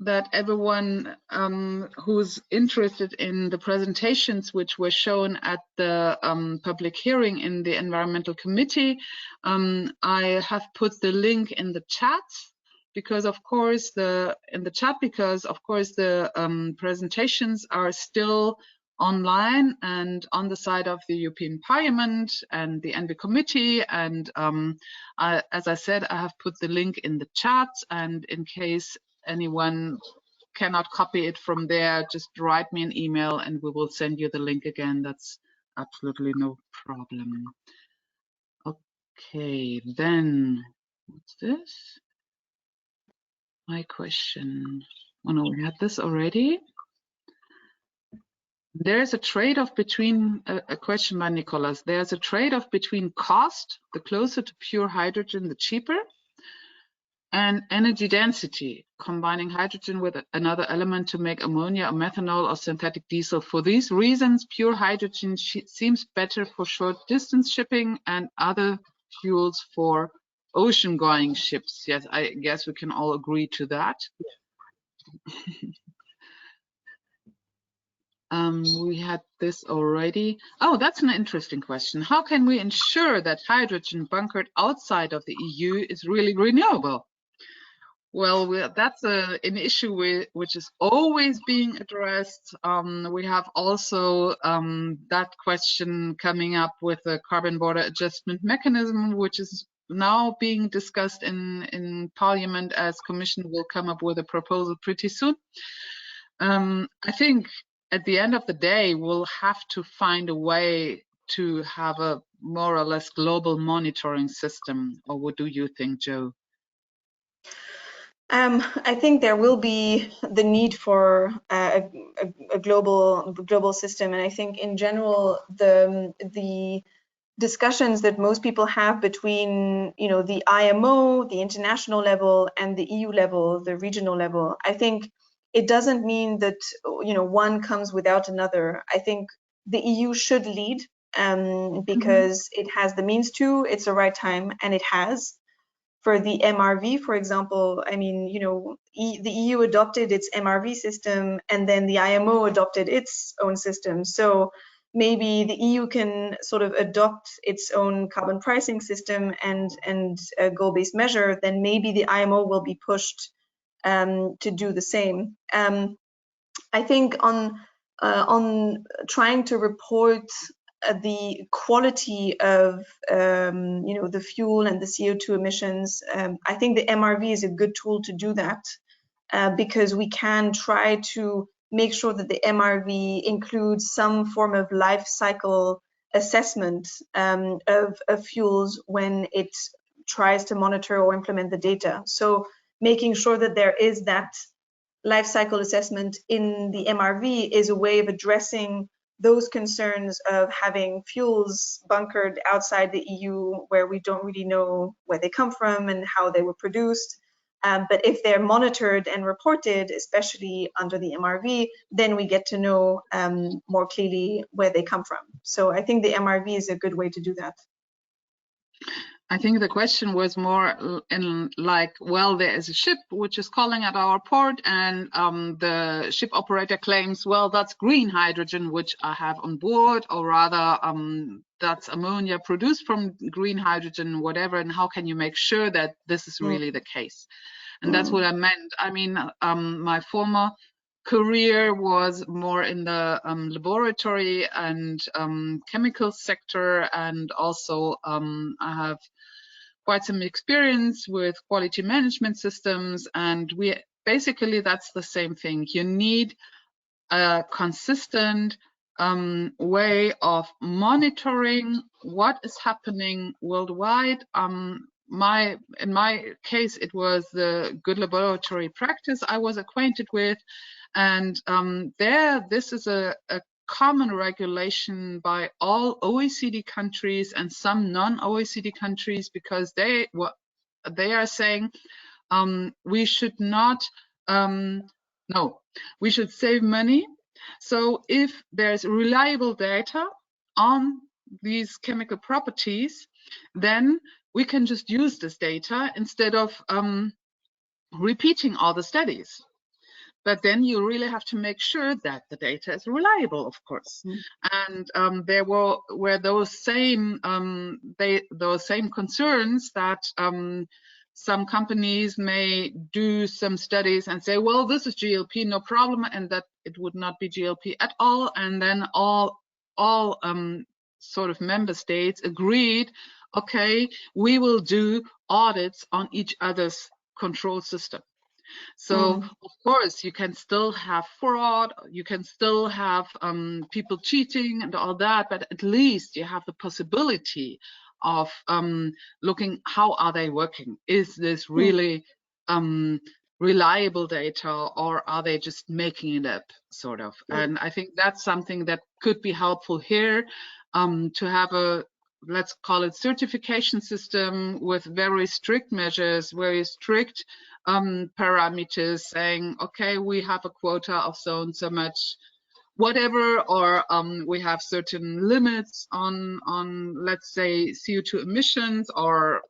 that everyone who's interested in the presentations which were shown at the public hearing in the Environmental Committee, I have put the link in the chat because of course the presentations are still online and on the side of the European Parliament and the ENVI committee, and as I said, I have put the link in the chat, and in case anyone cannot copy it from there, just write me an email and we will send you the link again. That's absolutely no problem. Okay, then what's this? My question. Oh no, we had this already. There's a trade-off between, a question by Nicholas. There's a trade-off between cost, the closer to pure hydrogen, the cheaper, and energy density, combining hydrogen with another element to make ammonia or methanol or synthetic diesel. For these reasons, pure hydrogen seems better for short distance shipping and other fuels for ocean-going ships. Yes, I guess we can all agree to that. We had this already. Oh, that's an interesting question. How can we ensure that hydrogen bunkered outside of the EU is really renewable? Well, that's an issue which is always being addressed. We have also that question coming up with the carbon border adjustment mechanism, which is now being discussed in Parliament, as Commission will come up with a proposal pretty soon. I think at the end of the day, we'll have to find a way to have a more or less global monitoring system. Or what do you think, Joe? I think there will be the need for a global system, and I think in general the discussions that most people have between the IMO, the international level, and the EU level, the regional level, I think it doesn't mean that one comes without another. I think the EU should lead because it has the means to, it's the right time, and it has. For the MRV, for example, I mean, the EU adopted its MRV system, and then the IMO adopted its own system. So maybe the EU can sort of adopt its own carbon pricing system and a goal-based measure. Then maybe the IMO will be pushed to do the same. I think on trying to report the quality of the fuel and the CO2 emissions, I think the MRV is a good tool to do that because we can try to make sure that the MRV includes some form of life cycle assessment of fuels when it tries to monitor or implement the data. So making sure that there is that life cycle assessment in the MRV is a way of addressing those concerns of having fuels bunkered outside the EU where we don't really know where they come from and how they were produced. But if they're monitored and reported, especially under the MRV, then we get to know more clearly where they come from. So I think the MRV is a good way to do that. I think the question was more in like, well, there is a ship which is calling at our port, and the ship operator claims, well, that's green hydrogen which I have on board, or rather that's ammonia produced from green hydrogen, whatever, and how can you make sure that this is really the case? And that's what I meant. I mean, my former career was more in the laboratory and chemical sector, and also I have quite some experience with quality management systems, and we basically, that's the same thing. You need a consistent way of monitoring what is happening worldwide. In my case, it was the good laboratory practice I was acquainted with, and this is a common regulation by all OECD countries and some non-OECD countries, because they are saying we should not we should save money. So if there's reliable data on these chemical properties, then we can just use this data instead of repeating all the studies. But then you really have to make sure that the data is reliable, of course. And there were those same concerns that some companies may do some studies and say, well, this is GLP, no problem, and that it would not be GLP at all. And then all sort of member states agreed, okay, we will do audits on each other's control system. So of course you can still have fraud, you can still have people cheating and all that, but at least you have the possibility of looking how are they working. Is this really reliable data, or are they just making it up, sort of? And I think that's something that could be helpful here, to have a, let's call it, certification system with very strict measures, very strict parameters, saying, okay, we have a quota of so and so much whatever, or we have certain limits on let's say CO2 emissions or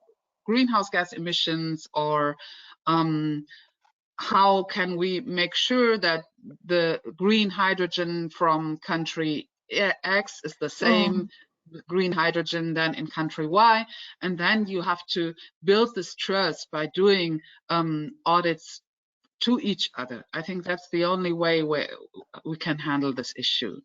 greenhouse gas emissions, or how can we make sure that the green hydrogen from country X is the same green hydrogen than in country Y. And then you have to build this trust by doing audits to each other. I think that's the only way where we can handle this issue.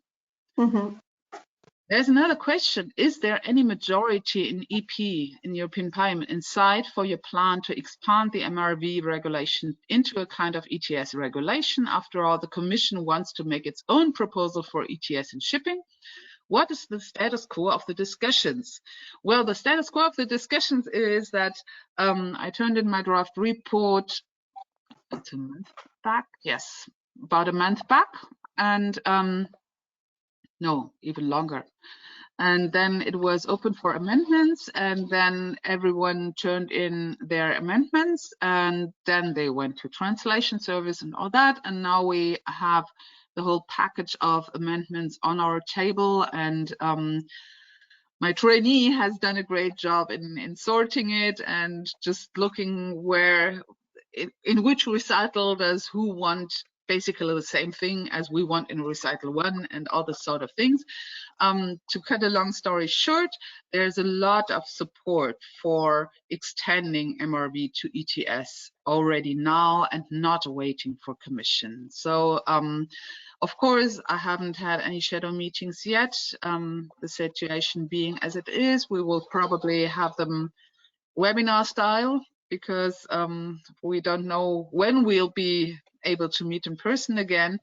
There's another question. Is there any majority in EP, in European Parliament, inside for your plan to expand the MRV regulation into a kind of ETS regulation? After all, the Commission wants to make its own proposal for ETS in shipping. What is the status quo of the discussions? Well, the status quo of the discussions is that I turned in my draft report, it's a month back, yes, about a month back, and no, even longer. And then it was open for amendments, and then everyone turned in their amendments, and then they went to translation service and all that, and now we have the whole package of amendments on our table, and my trainee has done a great job in sorting it and just looking where, in which recital does who want basically the same thing as we want in recital 1 and all this sort of things. To cut a long story short, there's a lot of support for extending MRV to ETS already now and not waiting for Commission. So of course, I haven't had any shadow meetings yet. The situation being as it is, we will probably have them webinar style, because we don't know when we'll be able to meet in person again.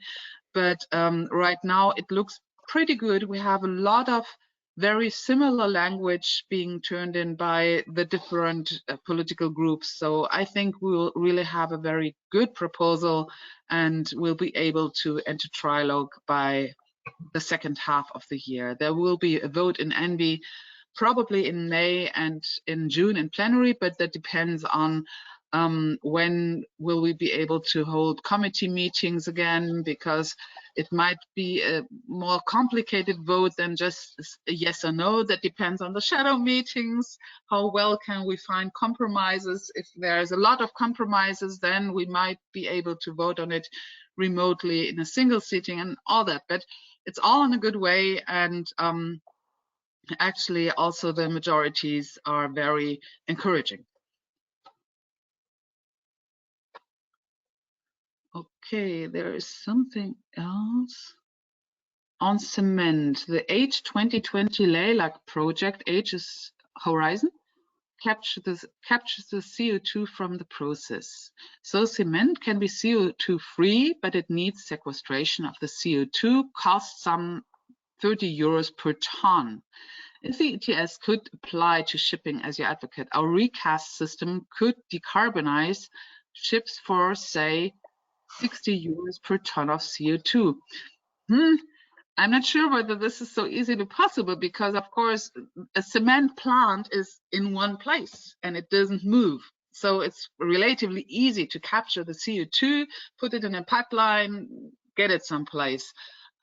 But right now it looks pretty good. We have a lot of very similar language being turned in by the different political groups. So I think we'll really have a very good proposal, and we'll be able to enter trilogue by the second half of the year. There will be a vote in ENVI probably in May and in June in plenary, but that depends on when will we be able to hold committee meetings again, because it might be a more complicated vote than just a yes or no. That depends on the shadow meetings. How well can we find compromises? If there's a lot of compromises, then we might be able to vote on it remotely in a single sitting and all that. But it's all in a good way, and actually also the majorities are very encouraging. Okay, there is something else. On cement, the H2020 LEILAC project, H is horizon, captures the CO2 from the process. So cement can be CO2 free, but it needs sequestration of the CO2, costs some 30 euros per ton. If the ETS could apply to shipping as you advocate, our recast system could decarbonize ships for, say, 60 euros per ton of CO2. I'm not sure whether this is so easily possible because, of course, a cement plant is in one place and it doesn't move. So it's relatively easy to capture the CO2, put it in a pipeline, get it someplace.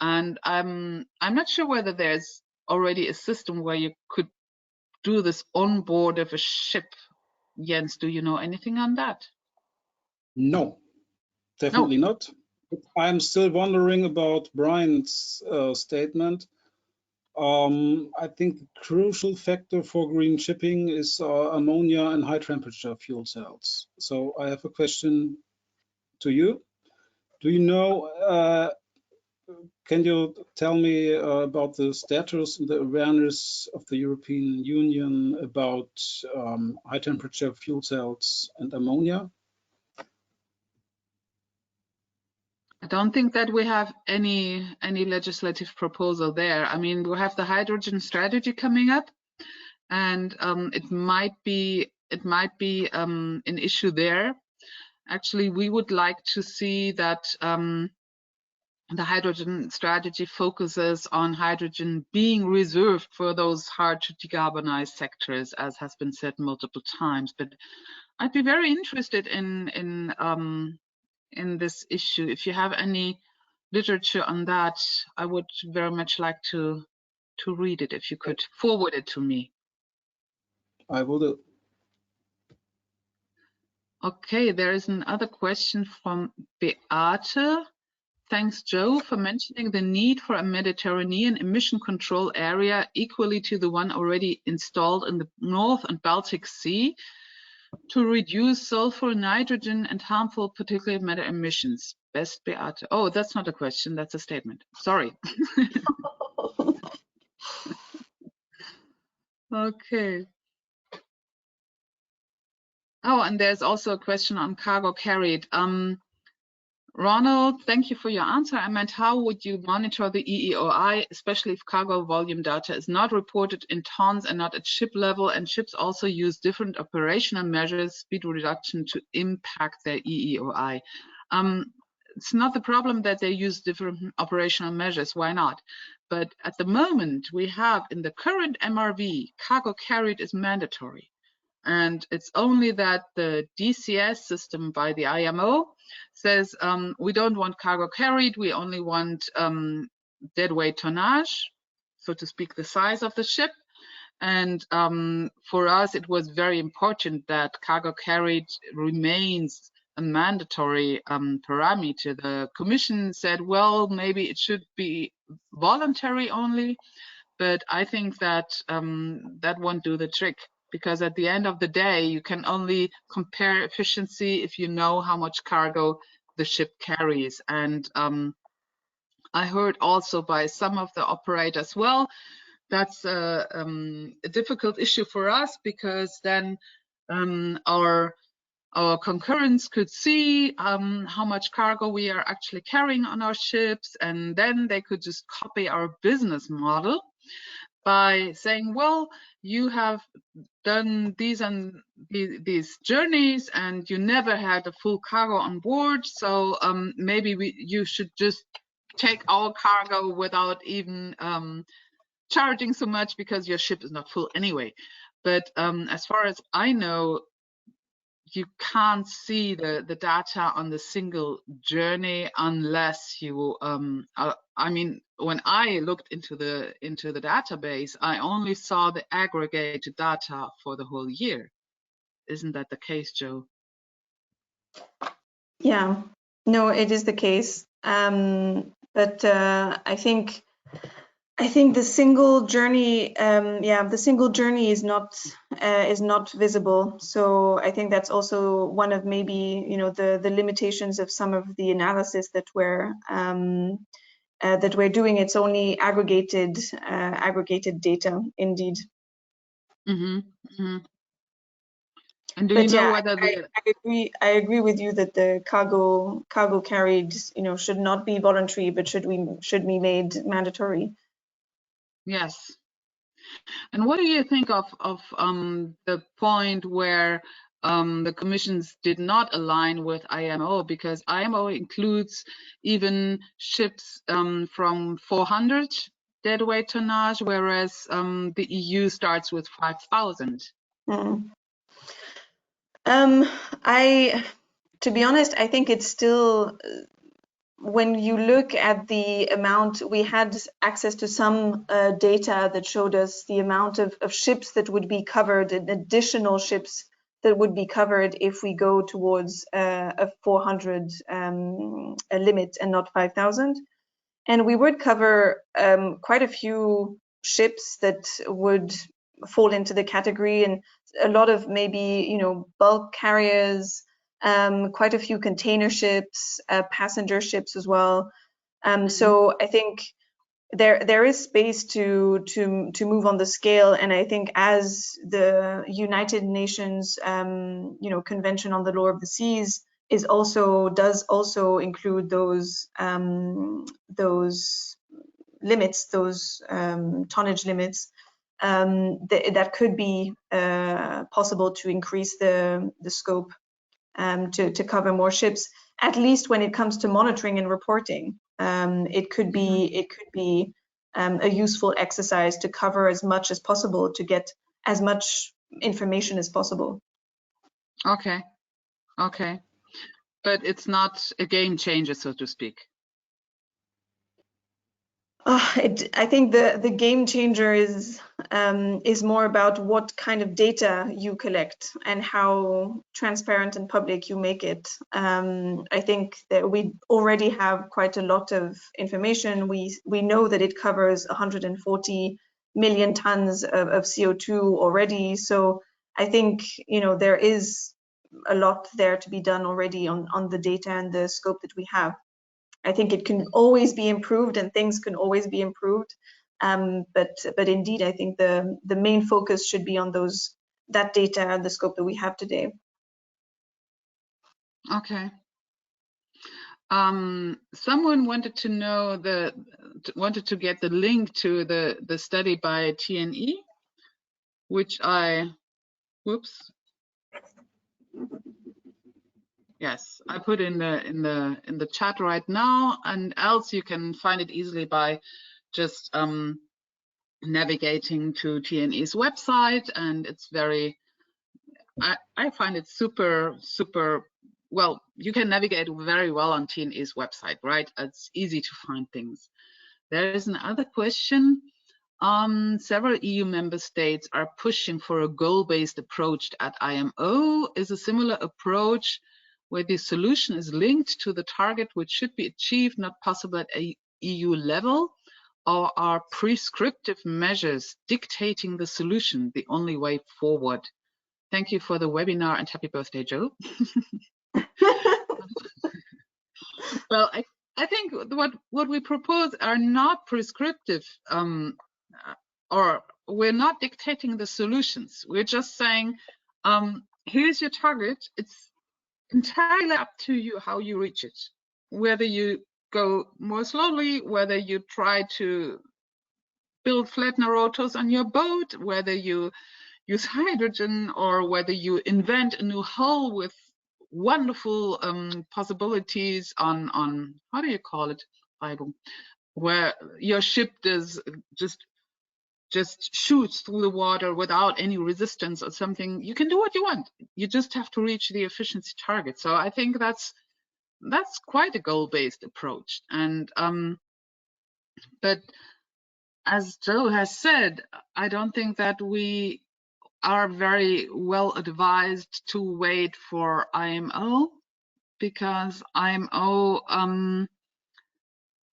And I'm not sure whether there's already a system where you could do this on board of a ship. Jens, do you know anything on that? No, definitely not. I'm still wondering about Brian's statement. I think the crucial factor for green shipping is ammonia and high temperature fuel cells. So I have a question to you. Do you know, can you tell me about the status and the awareness of the European Union about high temperature fuel cells and ammonia? I don't think that we have any legislative proposal there. I mean, we have the hydrogen strategy coming up, and it might be an issue there. Actually, we would like to see that the hydrogen strategy focuses on hydrogen being reserved for those hard to decarbonize sectors, as has been said multiple times. But I'd be very interested in this issue. If you have any literature on that, I would very much like to read it. If you could forward it to me. I will do. Okay, there is another question from Beate. Thanks, Joe, for mentioning the need for a Mediterranean emission control area equally to the one already installed in the North and Baltic Sea to reduce sulfur, nitrogen, and harmful particulate matter emissions. Best Beate. Oh, that's not a question, that's a statement. Sorry. Okay. Oh, and there's also a question on cargo carried. Ronald, thank you for your answer. I meant, how would you monitor the EEOI, especially if cargo volume data is not reported in tons and not at ship level, and ships also use different operational measures, speed reduction, to impact their EEOI? It's not the problem that they use different operational measures. Why not? But at the moment, we have in the current MRV, cargo carried is mandatory. And it's only that the DCS system by the IMO says we don't want cargo carried, we only want deadweight tonnage, so to speak, the size of the ship. And for us, it was very important that cargo carried remains a mandatory parameter. The Commission said, well, maybe it should be voluntary only, but I think that that won't do the trick. Because at the end of the day, you can only compare efficiency if you know how much cargo the ship carries. And I heard also by some of the operators, well, that's a difficult issue for us, because then our concurrents could see how much cargo we are actually carrying on our ships, and then they could just copy our business model by saying, well, you have done these and these journeys and you never had a full cargo on board, so maybe you should just take our cargo without even charging so much, because your ship is not full anyway. But as far as I know, you can't see the data on the single journey unless you I mean, when I looked into the database, I only saw the aggregated data for the whole year. Isn't that the case, Joe? Yeah, no, it is the case. But I think the single journey, the single journey is not visible. So I think that's also one of maybe, you know, the limitations of some of the analysis that we're doing. It's only aggregated data, indeed. Mm-hmm. Mm-hmm. And do you know whether I agree with you that the cargo carried, you know, should not be voluntary, but should be made mandatory. Yes. And what do you think of the point where the commissions did not align with IMO, because IMO includes even ships from 400 deadweight tonnage, whereas the EU starts with 5,000. Mm. To be honest, I think it's still, when you look at the amount, we had access to some data that showed us the amount of ships that would be covered, and additional ships that would be covered if we go towards a 400 a limit and not 5,000. And we would cover quite a few ships that would fall into the category, and a lot of maybe, you know, bulk carriers, quite a few container ships, passenger ships as well. So I think there is space to move on the scale, and I think as the United Nations you know, Convention on the Law of the Seas does also include those limits, those tonnage limits, that could be possible to increase the scope to cover more ships, at least when it comes to monitoring and reporting. It could be a useful exercise to cover as much as possible, to get as much information as possible. Okay, okay, but it's not a game changer, so to speak. I think the game changer is more about what kind of data you collect and how transparent and public you make it. I think that we already have quite a lot of information. We know that it covers 140 million tons of CO2 already. So I think, you know, there is a lot there to be done already on the data and the scope that we have. I think it can always be improved, and things can always be improved. But indeed, I think the main focus should be on that data and the scope that we have today. Okay. Someone wanted to know wanted to get the link to the study by TNE, which whoops. Yes, I put in the chat right now, and else you can find it easily by just navigating to TNE's website, and it's very, I find it super well. You can navigate very well on TNE's website, right? It's easy to find things. There is another question. Several EU member states are pushing for a goal-based approach at IMO. Is a similar approach where the solution is linked to the target which should be achieved not possible at a EU level, or are prescriptive measures dictating the solution the only way forward? Thank you for the webinar and happy birthday, Joe. Well, I think what we propose are not prescriptive, or we're not dictating the solutions. We're just saying, here's your target. It's entirely up to you how you reach it. Whether you go more slowly, whether you try to build flattener rotors on your boat, whether you use hydrogen, or whether you invent a new hull with wonderful possibilities on how do you call it, where your ship does just shoots through the water without any resistance or something. You can do what you want. You just have to reach the efficiency target. So I think that's quite a goal-based approach. And but as Joe has said, I don't think that we are very well advised to wait for IMO, because IMO,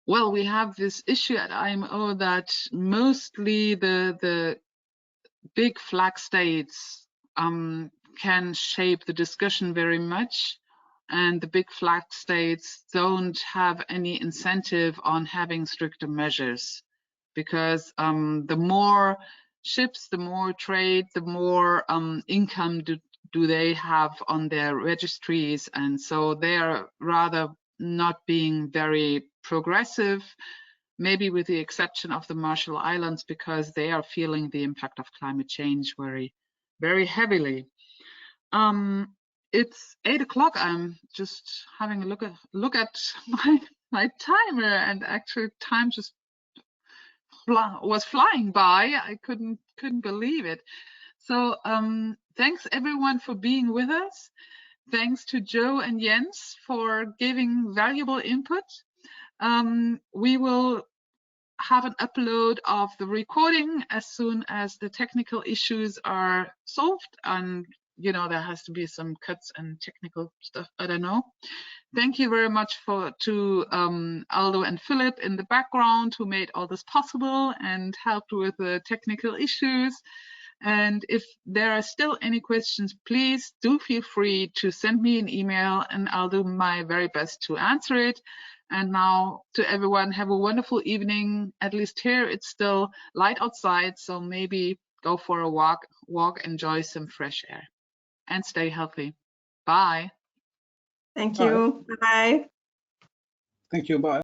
well, we have this issue at IMO that mostly the big flag states can shape the discussion very much, and the big flag states don't have any incentive on having stricter measures, because the more ships, the more trade, the more income do they have on their registries, and so they are rather not being very progressive. maybe with the exception of the Marshall Islands, because they are feeling the impact of climate change very, very heavily. It's 8 o'clock. I'm just having a look at my timer, and actually time just was flying by. I couldn't believe it. So thanks everyone for being with us. Thanks to Joe and Jens for giving valuable input. We will have an upload of the recording as soon as the technical issues are solved, and you know, there has to be some cuts and technical stuff, I don't know. Thank you very much to Aldo and Philip in the background, who made all this possible and helped with the technical issues. And if there are still any questions, please do feel free to send me an email, and I'll do my very best to answer it. And now to everyone, have a wonderful evening. At least here it's still light outside, so maybe go for a walk, enjoy some fresh air, and stay healthy. Bye. Thank you. Bye. Thank you. Bye.